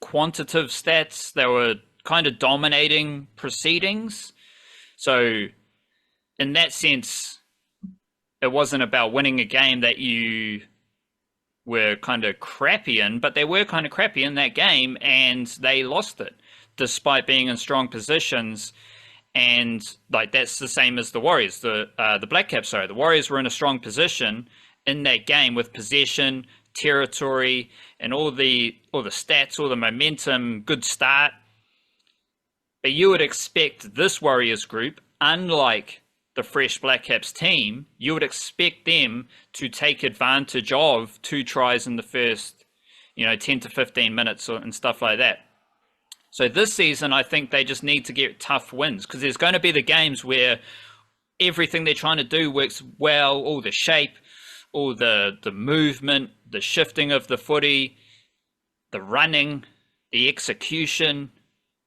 quantitative stats, they were kind of dominating proceedings. So in that sense, it wasn't about winning a game that you were kind of crappy in, but they were kind of crappy in that game, and they lost it despite being in strong positions. And like, that's the same as the Warriors, the Blackcaps. Sorry, the Warriors were in a strong position in that game with possession, territory, and all the stats, all the momentum, good start. But you would expect this Warriors group, unlike the fresh Blackcaps team, you would expect them to take advantage of 2 tries in the first, 10 to 15 minutes and stuff like that. So this season, I think they just need to get tough wins, because there's going to be the games where everything they're trying to do works well, all the shape, all the movement, the shifting of the footy, the running, the execution,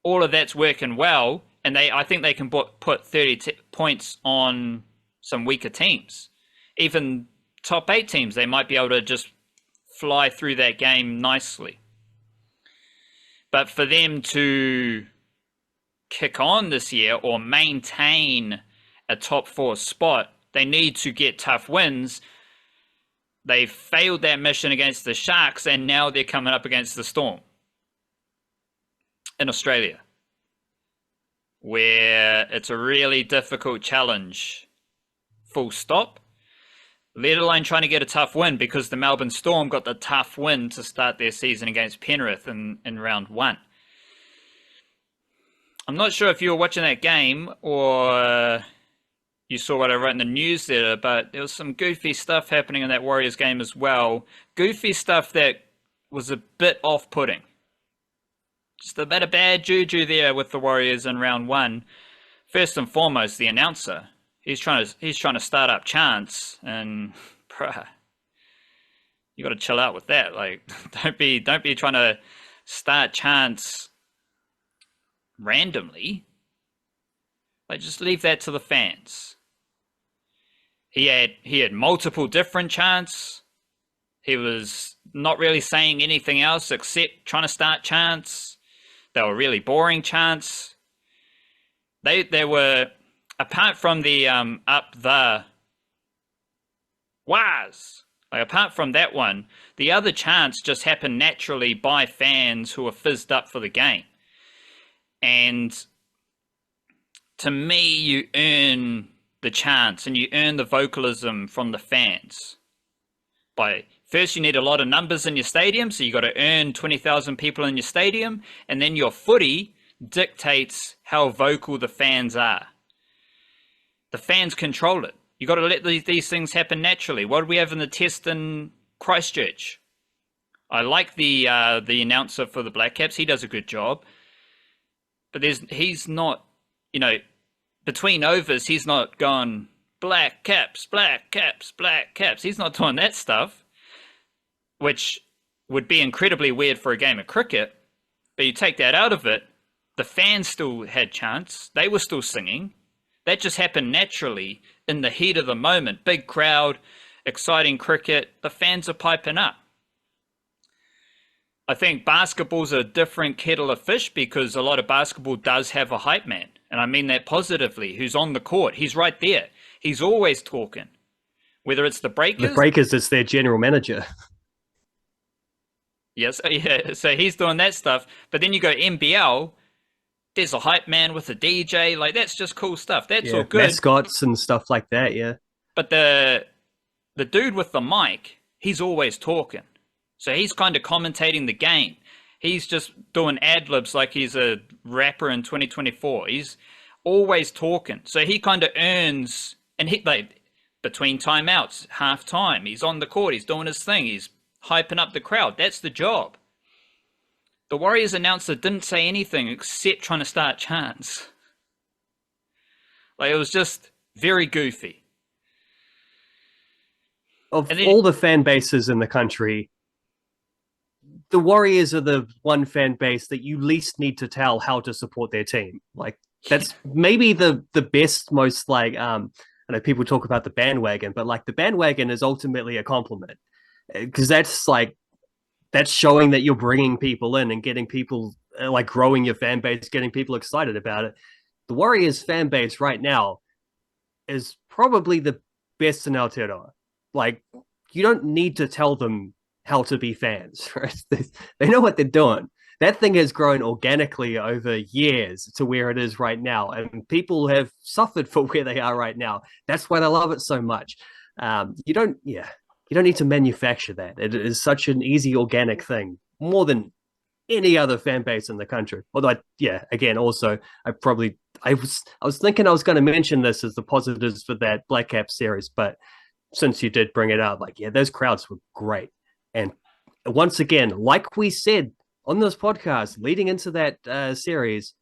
all of that's working well. And I think they can put 30 points on some weaker teams. Even top 8 teams, they might be able to just fly through that game nicely. But for them to kick on this year or maintain a top 4 spot, they need to get tough wins. They failed that mission against the Sharks, and now they're coming up against the Storm in Australia, where it's a really difficult challenge, full stop, let alone trying to get a tough win, because the Melbourne Storm got the tough win to start their season against Penrith in round 1. I'm not sure if you were watching that game or you saw what I wrote in the newsletter, but there was some goofy stuff happening in that Warriors game as well. Goofy stuff that was a bit off-putting. Just a bit of bad juju there with the Warriors in round 1. First and foremost, the announcer. He's trying to start up chants, and bruh, you got to chill out with that. Like, don't be trying to start chants randomly. Like, just leave that to the fans. He had multiple different chants. He was not really saying anything else except trying to start chants. They were really boring chants. They were, apart from the up the was, like, apart from that one, the other chants just happened naturally by fans who were fizzed up for the game. And to me, you earn the chants and you earn the vocalism from the fans. By first, you need a lot of numbers in your stadium, so you got to earn 20,000 people in your stadium, and then your footy dictates how vocal the fans are. The fans control it. You got to let these things happen naturally. What did we have in the test in Christchurch? I like the announcer for the Blackcaps. He does a good job, but he's not, between overs, he's not going Blackcaps, Blackcaps, Blackcaps. He's not doing that stuff, which would be incredibly weird for a game of cricket. But you take that out of it, the fans still had chants. They were still singing. That just happened naturally in the heat of the moment. Big crowd, exciting cricket. The fans are piping up. I think basketball's a different kettle of fish because a lot of basketball does have a hype man. And I mean that positively, who's on the court. He's right there. He's always talking. Whether it's the Breakers. The Breakers is their general manager. Yes, yeah, so he's doing that stuff. But then you go NBL, there's a hype man with a DJ. Like, that's just cool stuff. That's all good. Mascots and stuff like that, yeah. But the dude with the mic, he's always talking. So he's kind of commentating the game. He's just doing ad-libs like he's a rapper in 2024. He's always talking. So he kind of earns, and between timeouts, half time, he's on the court, he's doing his thing, he's hyping up the crowd. That's the job. The Warriors announcer didn't say anything except trying to start chants. Like, it was just very goofy. Of all the fan bases in the country, the Warriors are the one fan base that you least need to tell how to support their team. Like, that's maybe the best, most I know people talk about the bandwagon, but like the bandwagon is ultimately a compliment because that's showing that you're bringing people in and getting people, like, growing your fan base, getting people excited about it. The Warriors fan base right now is probably the best in Aotearoa. Like, you don't need to tell them how to be fans, right? They know what they're doing. That thing has grown organically over years to where it is right now, and people have suffered for where they are right now. That's why they love it so much. You don't need to manufacture that. It is such an easy, organic thing, more than any other fan base in the country. Although, I was thinking I was going to mention this as the positives for that Blackcaps series, but since you did bring it up, those crowds were great. And once again, like we said on this podcast, leading into that series,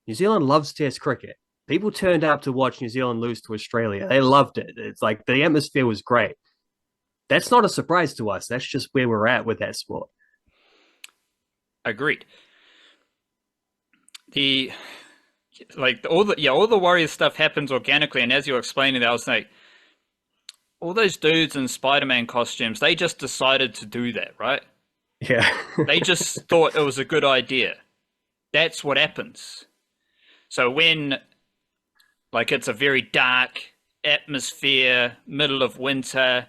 New Zealand loves Test cricket. People turned up to watch New Zealand lose to Australia. They loved it. It's like the atmosphere was great. That's not a surprise to us. That's just where we're at with that sport. Agreed. All the Warriors stuff happens organically, and as you were explaining that, I was like, all those dudes in Spider-Man costumes, they just decided to do that, right? Yeah. They just thought it was a good idea. That's what happens. So when, it's a very dark atmosphere, middle of winter,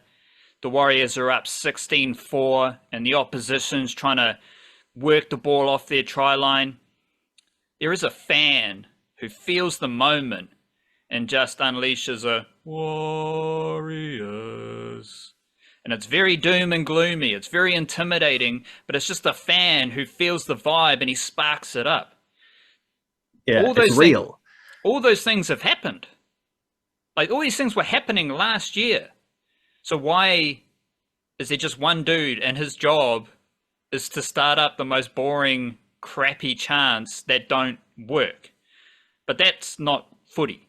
the Warriors are up 16-4, and the opposition's trying to work the ball off their try line, there is a fan who feels the moment and just unleashes a Warriors. And it's very doom and gloomy. It's very intimidating, but it's just a fan who feels the vibe and he sparks it up. Yeah, it's real. All those things have happened. Like, all these things were happening last year. So why is there just one dude and his job is to start up the most boring, crappy chants that don't work? But that's not footy.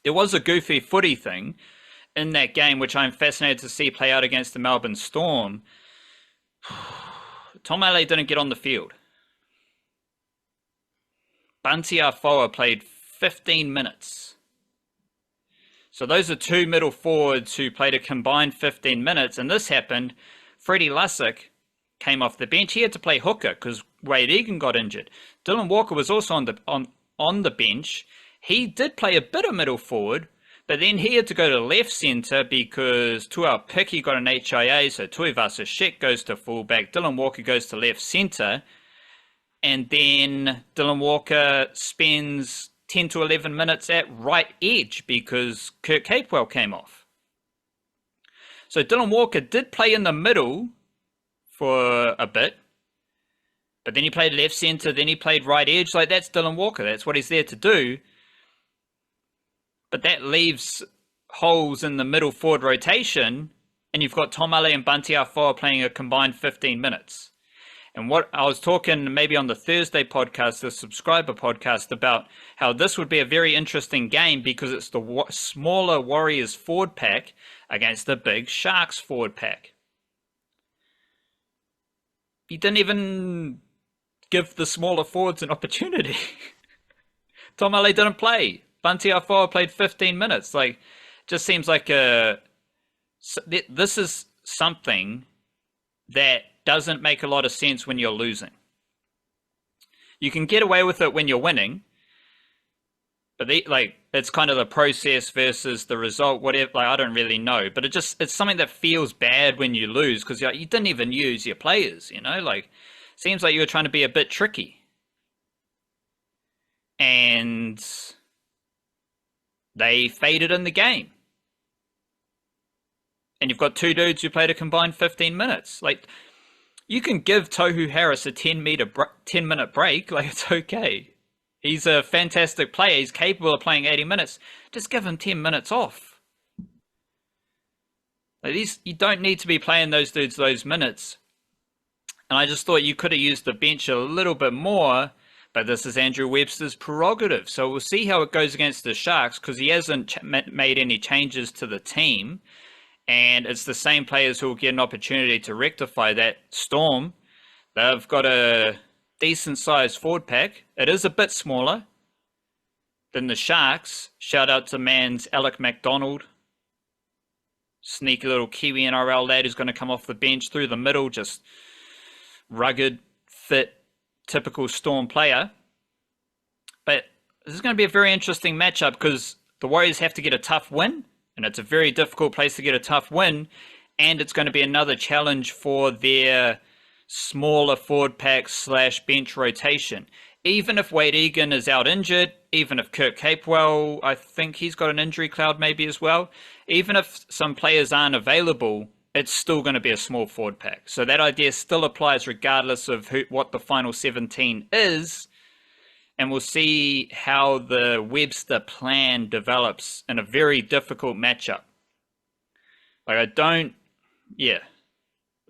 There was a goofy footy thing in that game, which I'm fascinated to see play out against the Melbourne Storm. Tom Aley didn't get on the field. Bunty Afoa played 15 minutes. So those are two middle forwards who played a combined 15 minutes, and this happened. Freddie Lussick came off the bench. He had to play hooker because Wade Egan got injured. Dylan Walker was also on the bench. He did play a bit of middle forward, but then he had to go to left centre because Tuau Piki got an HIA, so Tuivasa Shek goes to fullback, Dylan Walker goes to left centre, and then Dylan Walker spends 10 to 11 minutes at right edge because Kurt Capewell came off. So Dylan Walker did play in the middle for a bit, but then he played left centre, then he played right edge. Like, that's Dylan Walker. That's what he's there to do. But that leaves holes in the middle forward rotation, and you've got Tomale and Bunty Afoa playing a combined 15 minutes. And what I was talking maybe on the Thursday podcast, the subscriber podcast, about how this would be a very interesting game because it's the smaller Warriors forward pack against the big Sharks forward pack. You didn't even give the smaller forwards an opportunity. Tomale didn't play. Bunty Afoa played 15 minutes. Like, just seems like this is something that doesn't make a lot of sense when you're losing. You can get away with it when you're winning, but it's kind of the process versus the result. Whatever, like, I don't really know, but it's something that feels bad when you lose because you didn't even use your players. Like, seems like you were trying to be a bit tricky, and they faded in the game. And you've got two dudes who played a combined 15 minutes. Like, you can give Tohu Harris a 10-minute break. Like, it's okay. He's a fantastic player. He's capable of playing 80 minutes. Just give him 10 minutes off. Like, you don't need to be playing those dudes those minutes. And I just thought you could have used the bench a little bit more. But this is Andrew Webster's prerogative. So we'll see how it goes against the Sharks because he hasn't made any changes to the team. And it's the same players who will get an opportunity to rectify that. Storm, they've got a decent-sized forward pack. It is a bit smaller than the Sharks. Shout out to man's Alec MacDonald. Sneaky little Kiwi-NRL lad who's going to come off the bench through the middle. Just rugged, fit, typical Storm player. But this is going to be a very interesting matchup because the Warriors have to get a tough win, and it's a very difficult place to get a tough win, and it's going to be another challenge for their smaller forward pack / bench rotation. Even if Wade Egan is out injured, even if Kurt Capewell, I think he's got an injury cloud maybe as well, even if some players aren't available, it's still going to be a small forward pack. So that idea still applies regardless of what the final 17 is. And we'll see how the Webster plan develops in a very difficult matchup. Like, I don't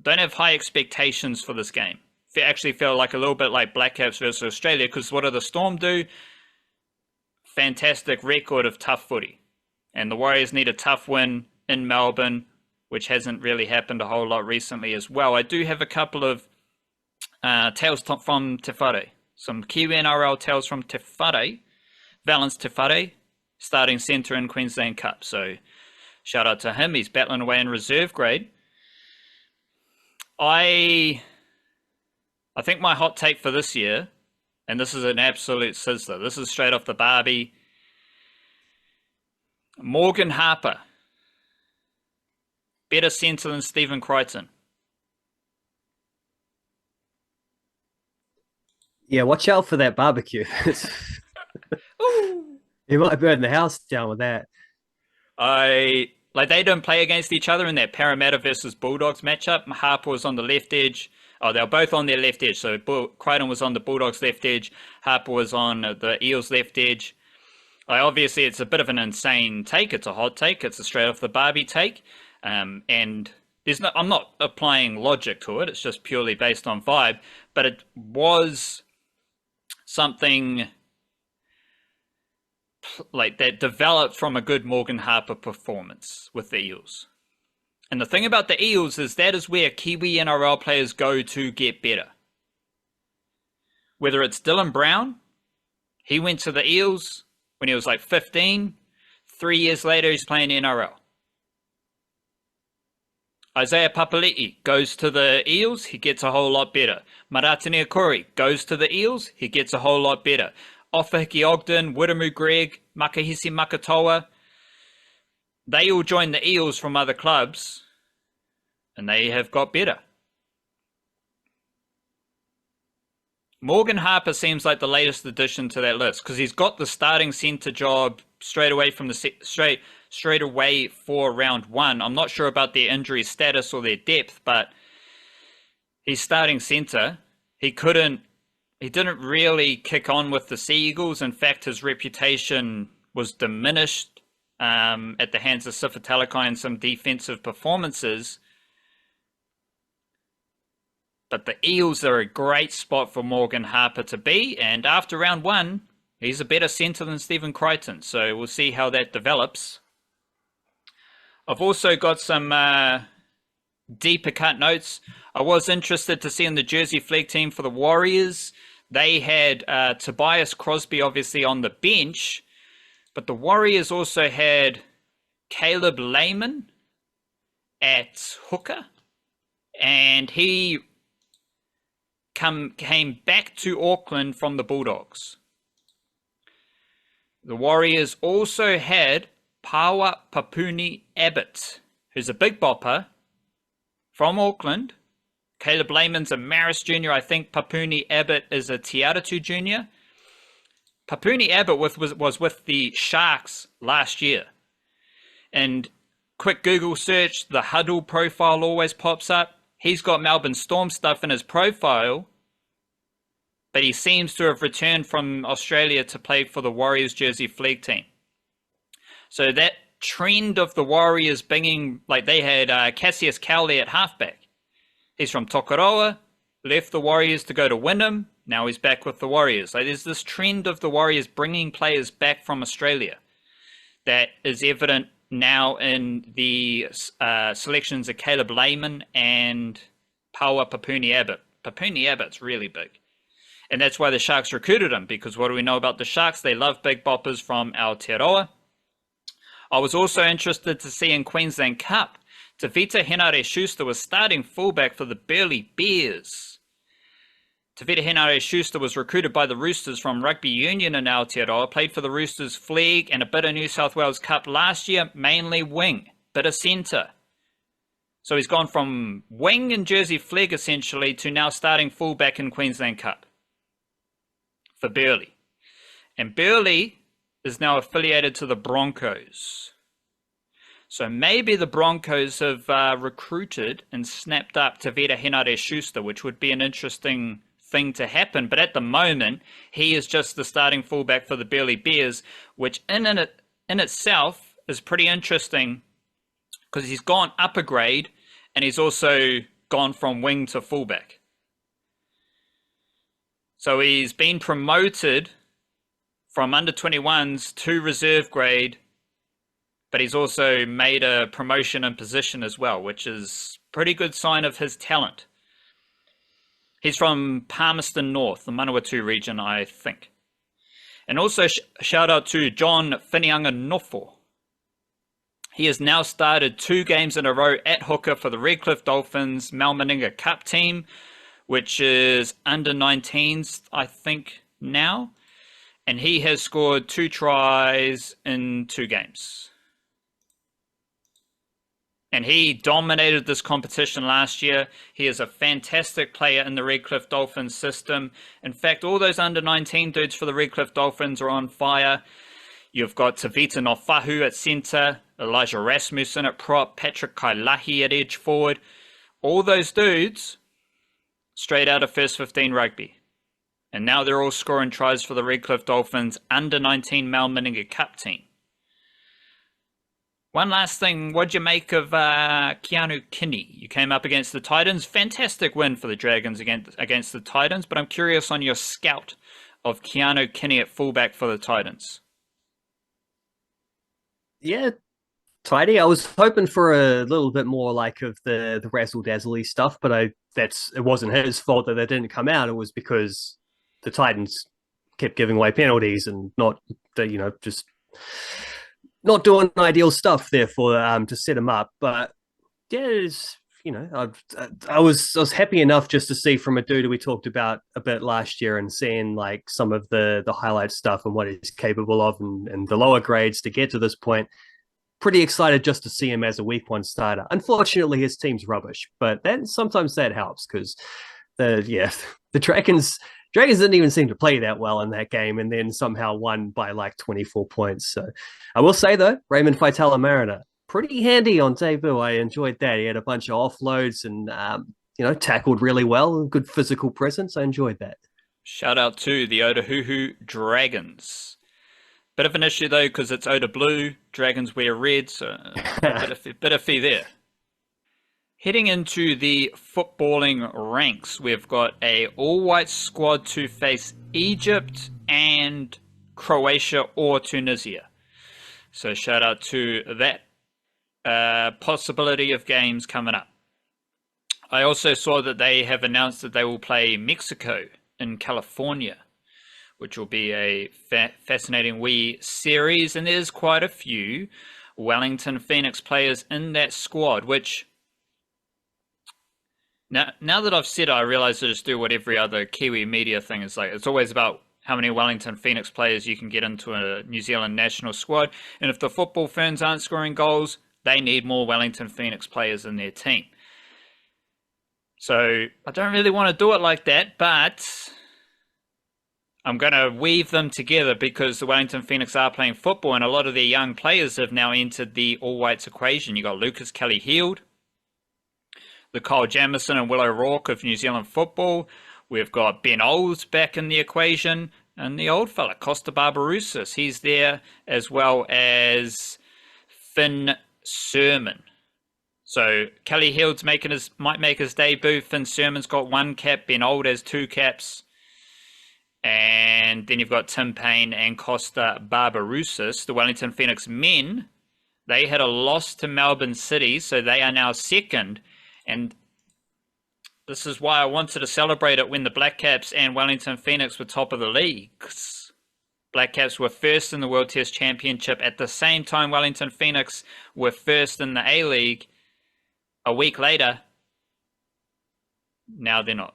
have high expectations for this game. It actually felt like a little bit like Blackcaps versus Australia, because what do the Storm do? Fantastic record of tough footy. And the Warriors need a tough win in Melbourne, which hasn't really happened a whole lot recently as well. I do have a couple of tales from Te Whare. Some Kiwi-NRL tales from Te Whare. Valence Te Whare, starting centre in Queensland Cup. So shout out to him. He's battling away in reserve grade. I think my hot take for this year, and this is an absolute sizzler, this is straight off the Barbie. Morgan Harper. Better centre than Stephen Crichton. Yeah, watch out for that barbecue. You might burn the house down with that. They don't play against each other in that Parramatta versus Bulldogs matchup. Harper was on the left edge. Oh, they were both on their left edge. So Crichton was on the Bulldogs left edge. Harper was on the Eels left edge. Obviously, it's a bit of an insane take. It's a hot take. It's a straight off the Barbie take. And I'm not applying logic to it. It's just purely based on vibe. But it was something like that developed from a good Morgan Harper performance with the Eels. And the thing about the Eels is that is where Kiwi-NRL players go to get better. Whether it's Dylan Brown, he went to the Eels, when he was like 15. 3 years later, he's playing NRL. Isaiah Papali'i goes to the Eels, he gets a whole lot better. Maratini Akori goes to the Eels, he gets a whole lot better. Ofahiki Ogden, Wiremu Greg, Makahisi Makatoa, they all join the Eels from other clubs, and they have got better. Morgan Harper seems like the latest addition to that list because he's got the starting centre job straight away from the straight away for round one. I'm not sure about their injury status or their depth, but he's starting centre. He didn't really kick on with the Sea Eagles. In fact, his reputation was diminished at the hands of Sifa Talakai in some defensive performances. But the Eels are a great spot for Morgan Harper to be, and after round one, he's a better centre than Stephen Crichton, so we'll see how that develops. I've also got some deeper cut notes. I was interested to see in the Jersey flag team for the Warriors. They had Tobias Crosby obviously on the bench, but the Warriors also had Caleb Lehman at hooker, and he came back to Auckland from the Bulldogs. The Warriors also had Pawa Papuni Abbott, who's a big bopper from Auckland. Caleb Lehman's a Maris junior. I think Papuni Abbott is a Te Aratu junior. Papuni Abbott was with the Sharks last year. And quick Google search, the Huddle profile always pops up. He's got Melbourne Storm stuff in his profile, but he seems to have returned from Australia to play for the Warriors Jersey flag team. So that trend of the Warriors bringing, like they had Cassius Cowley at halfback. He's from Tokoroa, left the Warriors to go to Wynnum. Now he's back with the Warriors. Like there's this trend of the Warriors bringing players back from Australia that is evident now in the selections of Caleb Lehman and Pawa Papuni Abbott. Papuni Abbott's really big. And that's why the Sharks recruited him, because what do we know about the Sharks? They love big boppers from Aotearoa. I was also interested to see in Queensland Cup, Tavita Henare-Schuster was starting fullback for the Burleigh Bears. Tavita Henare-Schuster was recruited by the Roosters from Rugby Union in Aotearoa, played for the Roosters flag and a bit of New South Wales Cup last year, mainly wing, bit of centre. So he's gone from wing and Jersey flag essentially to now starting fullback in Queensland Cup for Burleigh. And Burleigh is now affiliated to the Broncos. So maybe the Broncos have recruited and snapped up Tavita Henare-Schuster, which would be an interesting thing to happen. But at the moment, he is just the starting fullback for the Burleigh Bears, which in itself is pretty interesting because he's gone up a grade and he's also gone from wing to fullback. So he's been promoted from under 21s to reserve grade, but he's also made a promotion in position as well, which is a pretty good sign of his talent. He's from Palmerston North, the Manawatu region, I think. And also shout out to John Whinianga-Nofo. He has now started 2 games in a row at hooker for the Redcliffe Dolphins Mal Meninga Cup team, which is under 19s, I think, now. And he has scored 2 tries in 2 games. And he dominated this competition last year. He is a fantastic player in the Redcliffe Dolphins system. In fact, all those under-19 dudes for the Redcliffe Dolphins are on fire. You've got Tavita Nofahu at centre, Elijah Rasmussen at prop, Patrick Kailahi at edge forward. All those dudes straight out of first 15 rugby. And now they're all scoring tries for the Redcliffe Dolphins under-19 Mal Meninga Cup team. One last thing, what'd you make of Keanu Kinney? You came up against the Titans. Fantastic win for the Dragons against the Titans, but I'm curious on your scout of Keanu Kinney at fullback for the Titans. Yeah, tidy. I was hoping for a little bit more like of the razzle-dazzle-y stuff, but it wasn't his fault that they didn't come out. It was because the Titans kept giving away penalties and not, just not doing ideal stuff there for to set him up. But yeah, it's, I was happy enough just to see from a dude who we talked about a bit last year and seeing like some of the highlight stuff and what he's capable of and the lower grades to get to this point. Pretty excited just to see him as a week one starter. Unfortunately, his team's rubbish, but then sometimes that helps because the Dragons didn't even seem to play that well in that game, and then somehow won by like 24 points. So I will say though, Raymond Faitala Mariner, pretty handy on debut. I enjoyed that. He had a bunch of offloads and tackled really well, good physical presence. I enjoyed that. Shout out to the Otahuhu Dragons. Bit of an issue though, because it's Oda blue, Dragons wear red, so a bit of fee there. Heading into the footballing ranks, we've got a all-white squad to face Egypt and Croatia or Tunisia. So shout out to that possibility of games coming up. I also saw that they have announced that they will play Mexico in California, which will be a fascinating wee series. And there's quite a few Wellington Phoenix players in that squad, which now that I've said it, I realize I just do what every other Kiwi media thing is like. It's always about how many Wellington Phoenix players you can get into a New Zealand national squad. And if the football ferns aren't scoring goals, they need more Wellington Phoenix players in their team. So I don't really want to do it like that, but I'm going to weave them together because the Wellington Phoenix are playing football and a lot of their young players have now entered the All Whites equation. You got Lucas Kelly-Heald, the Kyle Jamieson and Will O'Rourke of New Zealand football. We've got Ben Olds back in the equation and the old fella, Costa Barbarouses. He's there as well as Finn Sermon. So Kelly-Heald might make his debut. Finn Sermon's got 1 cap. Ben Old has 2 caps. And then you've got Tim Payne and Costa Barbarouses. The Wellington Phoenix men, they had a loss to Melbourne City, so they are now second. And this is why I wanted to celebrate it when the Blackcaps and Wellington Phoenix were top of the league. Blackcaps were first in the World Test Championship at the same time Wellington Phoenix were first in the A-League. A week later, now they're not.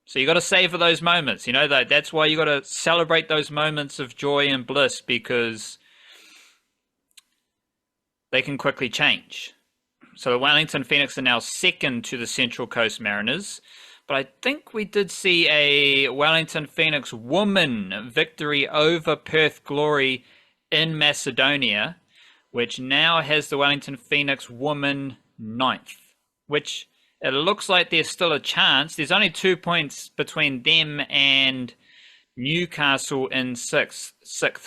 So you got to savor those moments, that's why you got to celebrate those moments of joy and bliss because they can quickly change. So the Wellington Phoenix are now second to the Central Coast Mariners, but I think we did see a Wellington Phoenix woman victory over Perth Glory in Macedonia, which now has the Wellington Phoenix woman 9th, which it looks like there's still a chance. There's only 2 points between them and Newcastle in sixth.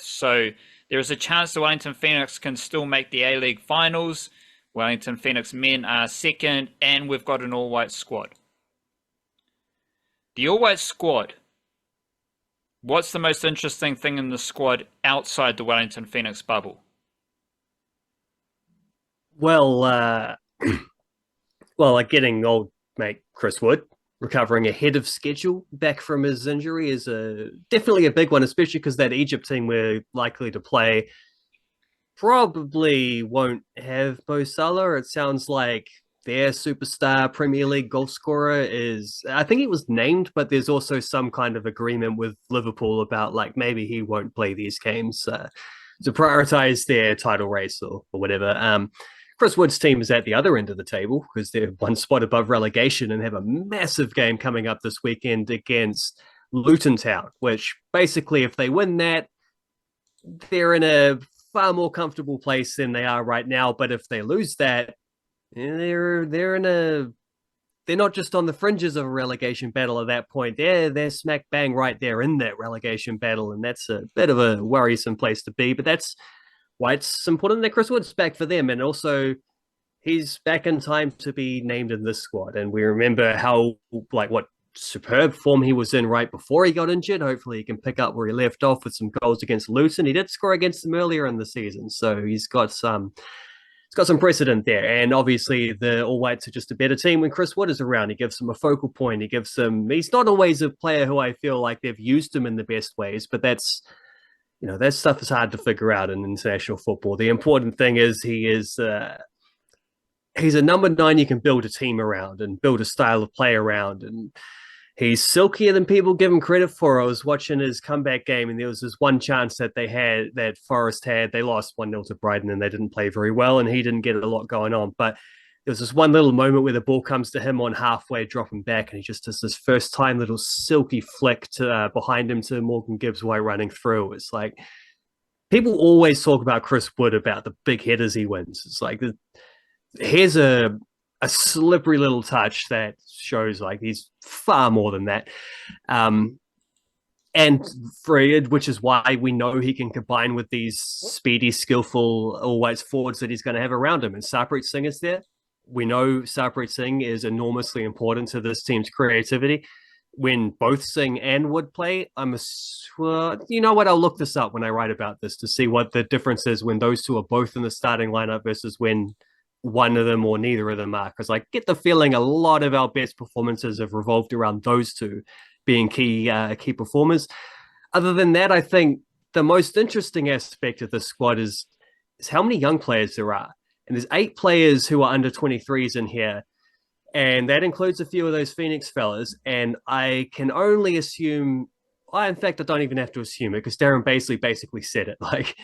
So there is a chance the Wellington Phoenix can still make the A-League finals. Wellington Phoenix men are second, and we've got an all-white squad. The all-white squad, what's the most interesting thing in the squad outside the Wellington Phoenix bubble? Well, like getting old mate Chris Wood recovering ahead of schedule back from his injury is definitely a big one, especially because that Egypt team we're likely to play probably won't have Mo Salah. It sounds like their superstar Premier League goal scorer is, I think he was named, but there's also some kind of agreement with Liverpool about like maybe he won't play these games to prioritize their title race or whatever. Chris Wood's team is at the other end of the table because they're 1 spot above relegation and have a massive game coming up this weekend against Luton Town, which basically if they win that, they're in a far more comfortable place than they are right now. But if they lose that, they're not just on the fringes of a relegation battle at that point. They're smack bang right there in that relegation battle, and that's a bit of a worrisome place to be. But that's why it's important that Chris Wood's back for them, and also he's back in time to be named in this squad. And we remember how what superb form he was in right before he got injured. Hopefully he can pick up where he left off with some goals against Luton. He did score against them earlier in the season, so he's got some it's got some precedent there. And obviously, the All Whites are just a better team when Chris Wood is around. He gives them a focal point. He's not always a player who I feel like they've used him in the best ways, but that stuff is hard to figure out in international football. The important thing is he's a number 9 you can build a team around and build a style of play around. And he's silkier than people give him credit for. I was watching his comeback game, and there was this one chance that Forest had. They lost 1-0 to Brighton, and they didn't play very well, and he didn't get a lot going on. But there was this one little moment where the ball comes to him on halfway, dropping back, and he just does this first time little silky flick to behind him to Morgan Gibbs White running through. It's like people always talk about Chris Wood, about the big headers he wins. It's like here's a slippery little touch that shows like he's far more than that. And Fred, which is why we know he can combine with these speedy, skillful, always forwards that he's going to have around him. And Sarpreet Singh is there. We know Sarpreet Singh is enormously important to this team's creativity. When both Singh and Wood play, you know what? I'll look this up when I write about this to see what the difference is when those two are both in the starting lineup versus when one of them or neither of them are. Because I get the feeling a lot of our best performances have revolved around those two being key performers. Other than that, I think the most interesting aspect of this squad is how many young players there are. And there's 8 players who are under 23s in here. And that includes a few of those Phoenix fellas. And I can only assume, in fact, I don't even have to assume it because Darren Baisley basically said it. Like,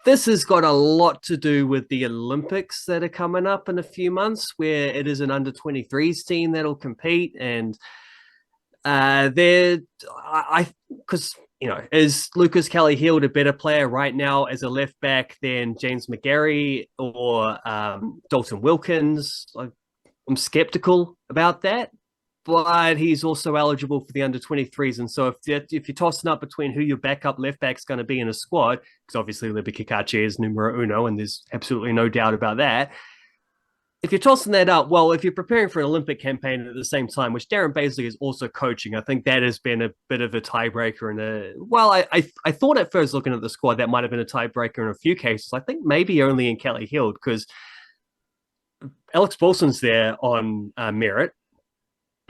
this has got a lot to do with the Olympics that are coming up in a few months, where it is an under 23s team that'll compete. And because is Lucas Kelly-Hield a better player right now as a left back than James McGarry or Dalton Wilkins? I'm skeptical about that, but he's also eligible for the under 23s. And so if you're tossing up between who your backup left back's going to be in a squad, because obviously Libby Kikachi is numero uno, and there's absolutely no doubt about that. If you're tossing that up, well, if you're preparing for an Olympic campaign at the same time, which Darren Baisley is also coaching, I think that has been a bit of a tiebreaker. I thought at first looking at the squad that might have been a tiebreaker in a few cases. I think maybe only in Kelly-Hield, because Alex Paulson's there on merit.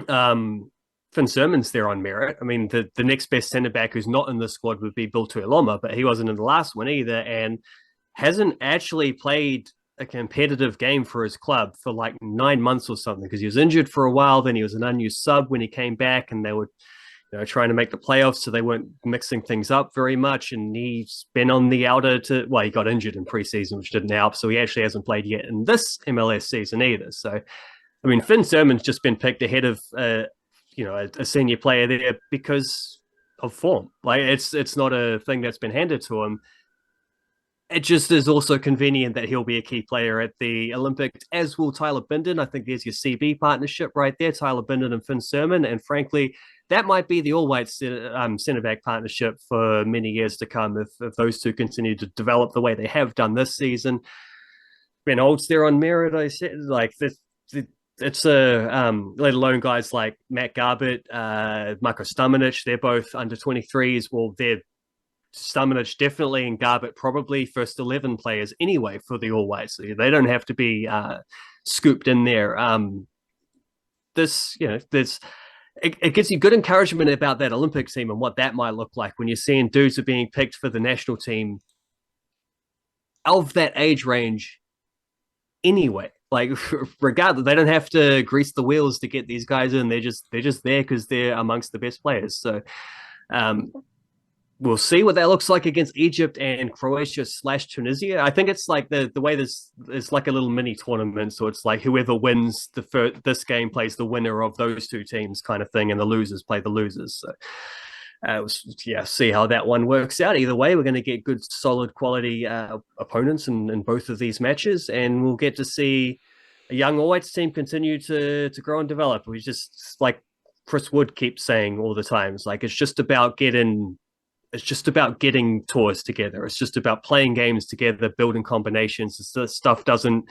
Finn Sermon's there on merit. I mean, the next best centre-back who's not in the squad would be Bill Tuiloma, but he wasn't in the last one either, and hasn't actually played a competitive game for his club for like 9 months or something, because he was injured for a while. Then he was an unused sub when he came back, and they were trying to make the playoffs, so they weren't mixing things up very much. And he's been on the outer he got injured in preseason, which didn't help. So he actually hasn't played yet in this MLS season either. So, I mean, Finn Sermon's just been picked ahead of a senior player there because of form. Like it's not a thing that's been handed to him. It just is also convenient that he'll be a key player at the Olympics, as will Tyler Bindon. I think there's your CB partnership right there, Tyler Bindon and Finn Sermon. And frankly, that might be the all-white centre-back partnership for many years to come if those two continue to develop the way they have done this season. Ben Holt's there on merit, I said. Like, it's let alone guys like Matt Garbett, Marko Stamanic, they're both under 23s. Well, they're Stamanic definitely and Garbett probably first 11 players anyway for the All Whites. So they don't have to be scooped in there. It gives you good encouragement about that Olympic team and what that might look like when you're seeing dudes are being picked for the national team of that age range anyway. Like, regardless, they don't have to grease the wheels to get these guys in. They're just there because they're amongst the best players. So we'll see what that looks like against Egypt and Croatia/Tunisia. I think it's like the way this is like a little mini tournament. So it's like whoever wins this game plays the winner of those two teams kind of thing, and the losers play the losers. So see how that one works out. Either way, we're going to get good, solid quality opponents in both of these matches, and we'll get to see a young All Whites team continue to grow and develop. We just, like Chris Wood keeps saying all the time, it's like it's just about getting tours together. It's just about playing games together, building combinations. This stuff doesn't,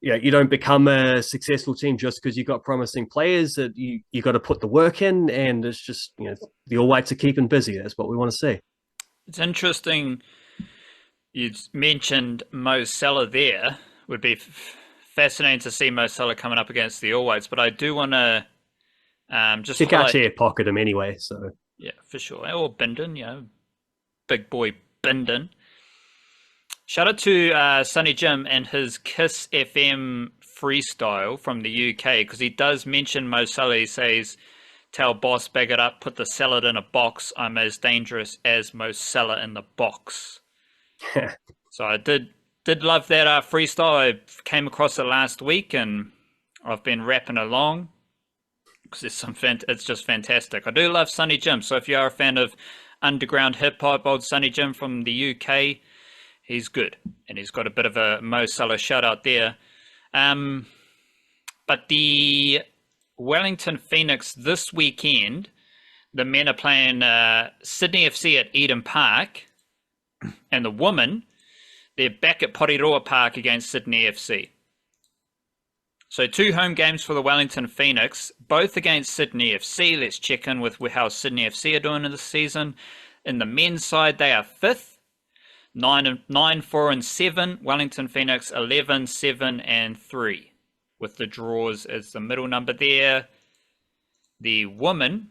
you don't become a successful team just because you got promising players. That you got to put the work in, and it's just, the All Whites are keeping busy. That's what we want to see. It's interesting. You mentioned Mo Salah there. Would be fascinating to see Mo Salah coming up against the All Whites, but I do want to just highlight. Tikachi pocket him anyway, so Yeah, for sure. Or Bindon, big boy Bindon. Shout out to Sonny Jim and his Kiss FM freestyle from the UK, because he does mention Mo Salah. He says, "Tell boss, bag it up, put the salad in a box. I'm as dangerous as Mo Salah in the box." So I did love that freestyle. I came across it last week, and I've been rapping along because it's just fantastic. I do love Sonny Jim, so if you are a fan of underground hip hop, old Sonny Jim from the UK, he's good, and he's got a bit of a Mo Salah shout out there. But the Wellington Phoenix this weekend, the men are playing Sydney FC at Eden Park, and the women, they're back at Porirua Park against Sydney FC. So 2 home games for the Wellington Phoenix, both against Sydney FC. Let's check in with how Sydney FC are doing in this season. In the men's side, they are 5th, 9-4-7. Wellington Phoenix 11-7-3, with the draws as the middle number there. The women,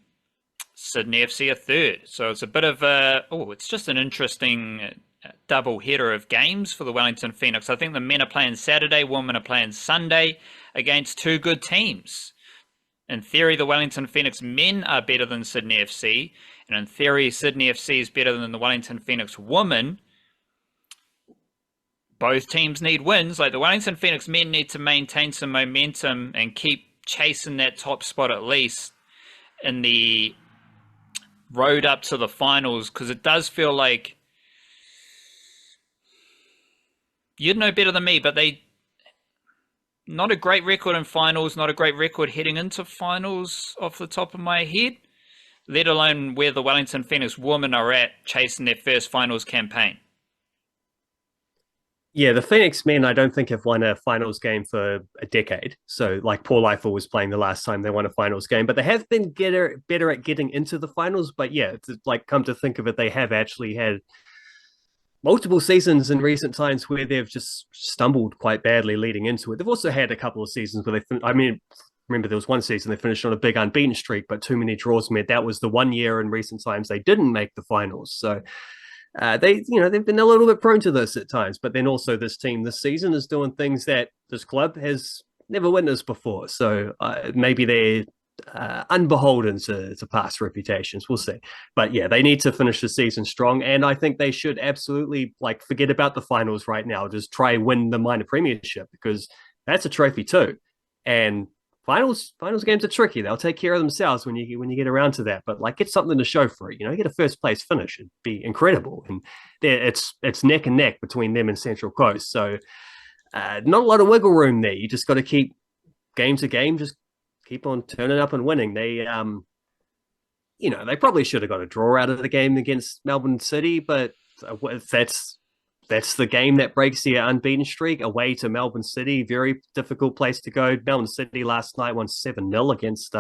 Sydney FC are 3rd. So it's a bit of it's just an interesting double header of games for the Wellington Phoenix. I think the men are playing Saturday, women are playing Sunday against 2 good teams. In theory, the Wellington Phoenix men are better than Sydney FC, and in theory, Sydney FC is better than the Wellington Phoenix women. Both teams need wins. Like, the Wellington Phoenix men need to maintain some momentum and keep chasing that top spot at least in the road up to the finals, because it does feel like, you'd know better than me, but they not a great record in finals, not a great record heading into finals off the top of my head, let alone where the Wellington Phoenix women are at chasing their first finals campaign. yeah, the Phoenix men, I don't think have won a finals game for a decade. So, like, Paul Eiffel was playing the last time they won a finals game, but they have been better at getting into the finals. But yeah, like, come to think of it, they have actually had multiple seasons in recent times where they've just stumbled quite badly leading into it. They've also had a couple of seasons where remember there was one season they finished on a big unbeaten streak, but too many draws meant that was the one year in recent times they didn't make the finals. So they've been a little bit prone to this at times, but then also this team this season is doing things that this club has never witnessed before. So maybe they're unbeholden to past reputations. We'll see. But yeah, they need to finish the season strong, and I think they should absolutely forget about the finals right now. Just try win the minor premiership, because that's a trophy too. And finals games are tricky. They'll take care of themselves when you get around to that. But get something to show for it. Get a first place finish. It'd be incredible. And it's neck and neck between them and Central Coast. So not a lot of wiggle room there. You just got to keep game to game, just keep on turning up and winning. They they probably should have got a draw out of the game against Melbourne City, but that's the game that breaks the unbeaten streak. Away to Melbourne City, very difficult place to go. Melbourne City last night won 7-0 against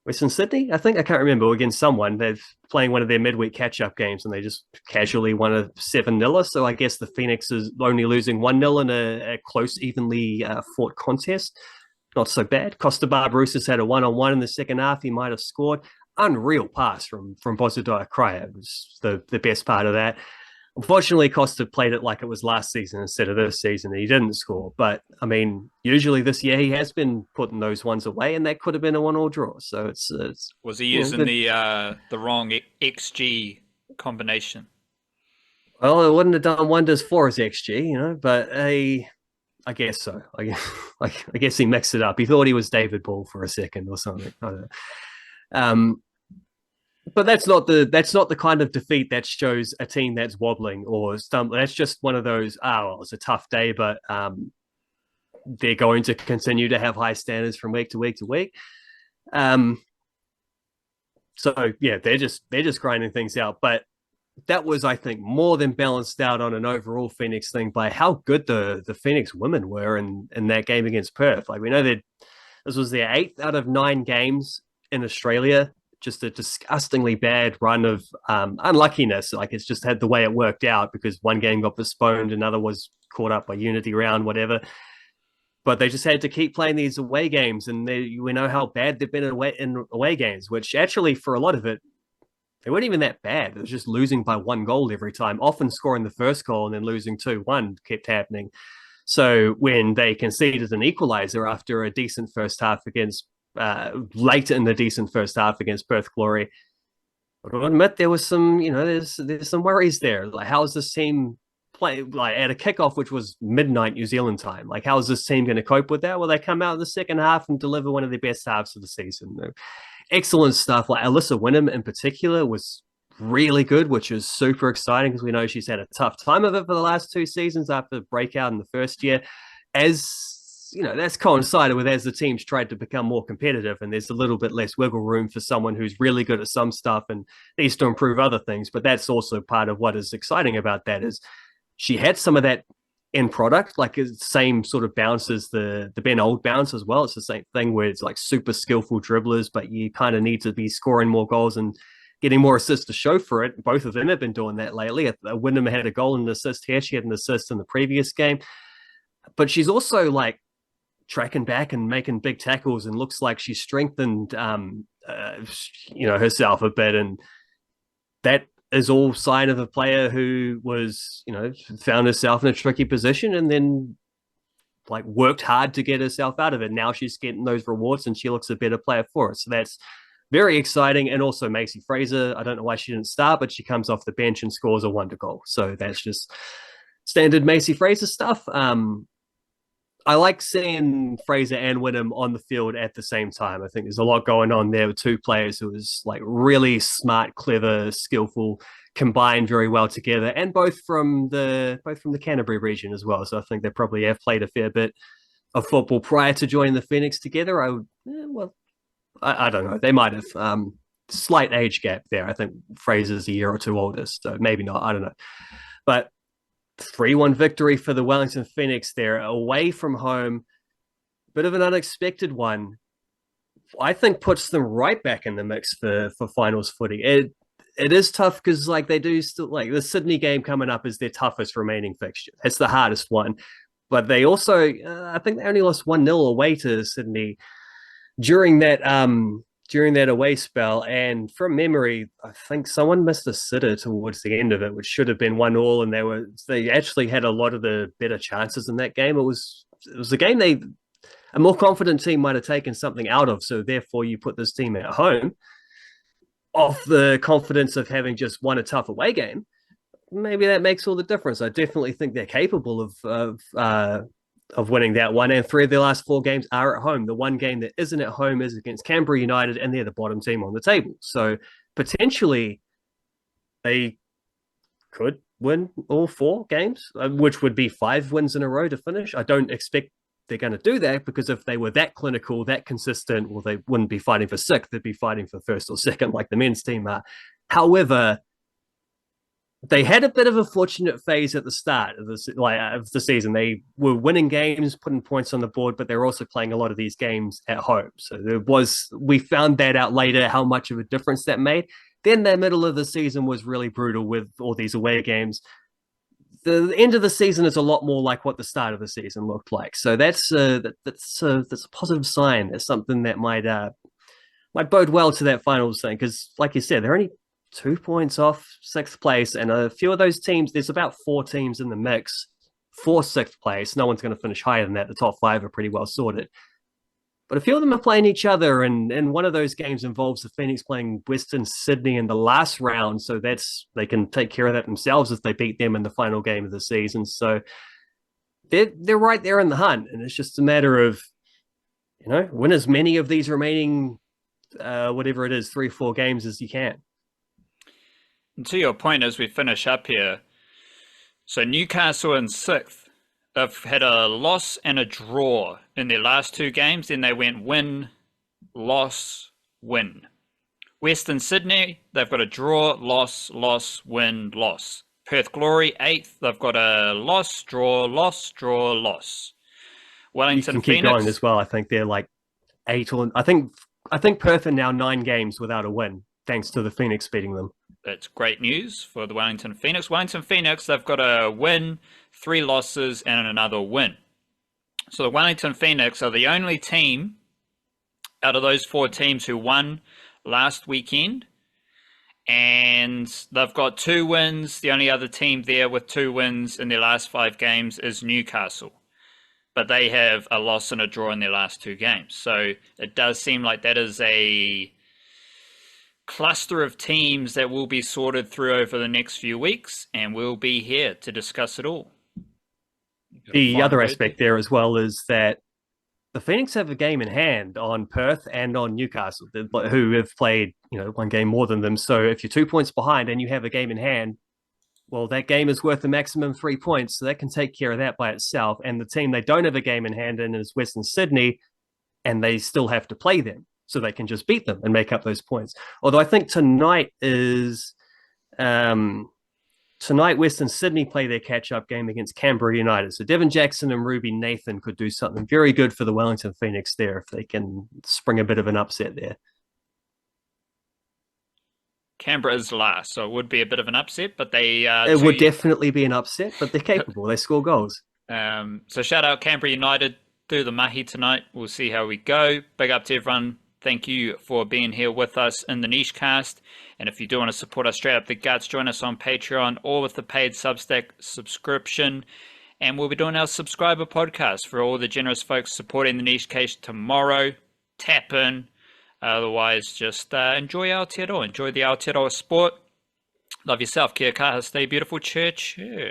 Western Sydney, I think. I can't remember, against someone. They're playing one of their midweek catch-up games, and they just casually won a 7-0. So I guess the Phoenix is only losing 1-0 in a close, evenly fought contest. Not so bad. Costa Barbarouses had a one-on-one in the second half. He might have scored. Unreal pass from Bozodai Kraya. It was the best part of that. Unfortunately, Costa played it like it was last season instead of this season, and he didn't score. But, I mean, usually this year he has been putting those ones away, and that could have been a 1-1 draw. So it's was he using the wrong XG combination? Well, it wouldn't have done wonders for his XG, but I guess so. I guess he mixed it up. He thought he was David Ball for a second or something. I don't know. But that's not the kind of defeat that shows a team that's wobbling or stumbling. That's just one of those, it's a tough day, but they're going to continue to have high standards from week to week to week. So yeah, they're just grinding things out. But that was, I think, more than balanced out on an overall Phoenix thing by how good the Phoenix women were in that game against Perth. We know that this was their 8th out of 9 games in Australia just a disgustingly bad run of unluckiness. Like it's just had the way it worked out because one game got postponed, another was caught up by Unity round, whatever. But they just had to keep playing these away games, and we know how bad they've been in away games. Which actually, for a lot of it, they weren't even that bad. It was just losing by one goal every time, often scoring the first goal and then losing 2-1 kept happening. So when they conceded an equalizer after a decent first half against late in the decent first half against Perth Glory, I'll admit there was some, there's some worries there. Like, how is this team play like at a kickoff, which was midnight New Zealand time? Like, how is this team going to cope with that? Well, they come out in the second half and deliver one of their best halves of the season. Excellent stuff. Like Alyssa Wynnum in particular was really good, which is super exciting because we know she's had a tough time of it for the last 2 seasons after the breakout in the first year. As that's coincided with as the teams tried to become more competitive, and there's a little bit less wiggle room for someone who's really good at some stuff and needs to improve other things. But that's also part of what is exciting about that is she had some of that end product, like the same sort of bounce as the Ben Old bounce as well. It's the same thing where it's like super skillful dribblers, but you kind of need to be scoring more goals and getting more assists to show for it. Both of them have been doing that lately. Wyndham had a goal and an assist here. She had an assist in the previous game. But she's also like tracking back and making big tackles and looks like she's strengthened herself a bit. And that is all sign of a player who was, found herself in a tricky position and then like worked hard to get herself out of it. Now she's getting those rewards and she looks a better player for it. So that's very exciting. And also Macy Fraser, I don't know why she didn't start, but she comes off the bench and scores a wonder goal. So that's just standard Macy Fraser stuff. I like seeing Fraser and Wynnum on the field at the same time. I think there's a lot going on there with two players who is like really smart, clever, skillful, combined very well together, and both from the Canterbury region as well. So I think they probably have played a fair bit of football prior to joining the Phoenix together. I don't know. They might have slight age gap there. I think Fraser's a year or two older, so maybe not. I don't know, but 3-1 victory for the Wellington Phoenix there, away from home. Bit of an unexpected one. I think puts them right back in the mix for finals footy. It is tough because like they do still like the Sydney game coming up is their toughest remaining fixture. It's the hardest one. But they also, I think they only lost 1-0 away to Sydney during that away spell, and from memory, I think someone missed a sitter towards the end of it, which should have been 1-1, and they actually had a lot of the better chances in that game. It was a game a more confident team might have taken something out of, so therefore you put this team at home off the confidence of having just won a tough away game. Maybe that makes all the difference. I definitely think they're capable of winning that one, and 3 of their last 4 games are at home. The one game that isn't at home is against Canberra United, and they're the bottom team on the table. So potentially they could win all 4 games, which would be 5 wins in a row to finish. I don't expect they're going to do that, because if they were that clinical, that consistent, well, they wouldn't be fighting for 6th. They'd be fighting for 1st or 2nd like the men's team are. However, they had a bit of a fortunate phase at the start of the season. They were winning games, putting points on the board, but they were also playing a lot of these games at home. So we found that out later, how much of a difference that made. Then the middle of the season was really brutal with all these away games. The end of the season is a lot more like what the start of the season looked like. So that's a positive sign. That's something that might bode well to that finals thing, because like you said, they're only 2 points off 6th place, and a few of those teams, there's about 4 teams in the mix for 6th place. No one's going to finish higher than that. The top 5 are pretty well sorted, but a few of them are playing each other, and one of those games involves the Phoenix playing Western Sydney in the last round, so they can take care of that themselves if they beat them in the final game of the season. So they're right there in the hunt, and it's just a matter of win as many of these remaining whatever it is 3 or 4 games as you can. And to your point, as we finish up here, so Newcastle in 6th, they've had a loss and a draw in their last 2 games. Then they went win, loss, win. Western Sydney, they've got a draw, loss, loss, win, loss. Perth Glory, 8th, they've got a loss, draw, loss, draw, loss. Wellington Phoenix, you can keep going as well. I think they're like 8 or I think I think Perth are now 9 games without a win, thanks to the Phoenix beating them. That's great news for the Wellington Phoenix. Wellington Phoenix, they've got a win, 3 losses, and another win. So the Wellington Phoenix are the only team out of those 4 teams who won last weekend. And they've got 2 wins. The only other team there with 2 wins in their last 5 games is Newcastle. But they have a loss and a draw in their last 2 games. So it does seem like that is a cluster of teams that will be sorted through over the next few weeks, and we'll be here to discuss it all. The other aspect there as well is that the Phoenix have a game in hand on Perth and on Newcastle, who have played, 1 game more than them. So if you're 2 points behind and you have a game in hand, well, that game is worth a maximum 3 points. So that can take care of that by itself. And the team they don't have a game in hand in is Western Sydney, and they still have to play them. So they can just beat them and make up those points. Although I think tonight Western Sydney play their catch-up game against Canberra United. So Devin Jackson and Ruby Nathan could do something very good for the Wellington Phoenix there if they can spring a bit of an upset there. Canberra is last, so it would be a bit of an upset, but they... it would definitely be an upset, but they're capable. They score goals. So shout out Canberra United through the mahi tonight. We'll see how we go. Big up to everyone. Thank you for being here with us in the Niche Cast. And if you do want to support us straight up the guts, join us on Patreon or with the paid Substack subscription. And we'll be doing our subscriber podcast for all the generous folks supporting the Niche Cast tomorrow. Tap in. Otherwise, just enjoy Aotearoa. Enjoy the Aotearoa sport. Love yourself. Kia kaha. Stay beautiful, church. Yeah.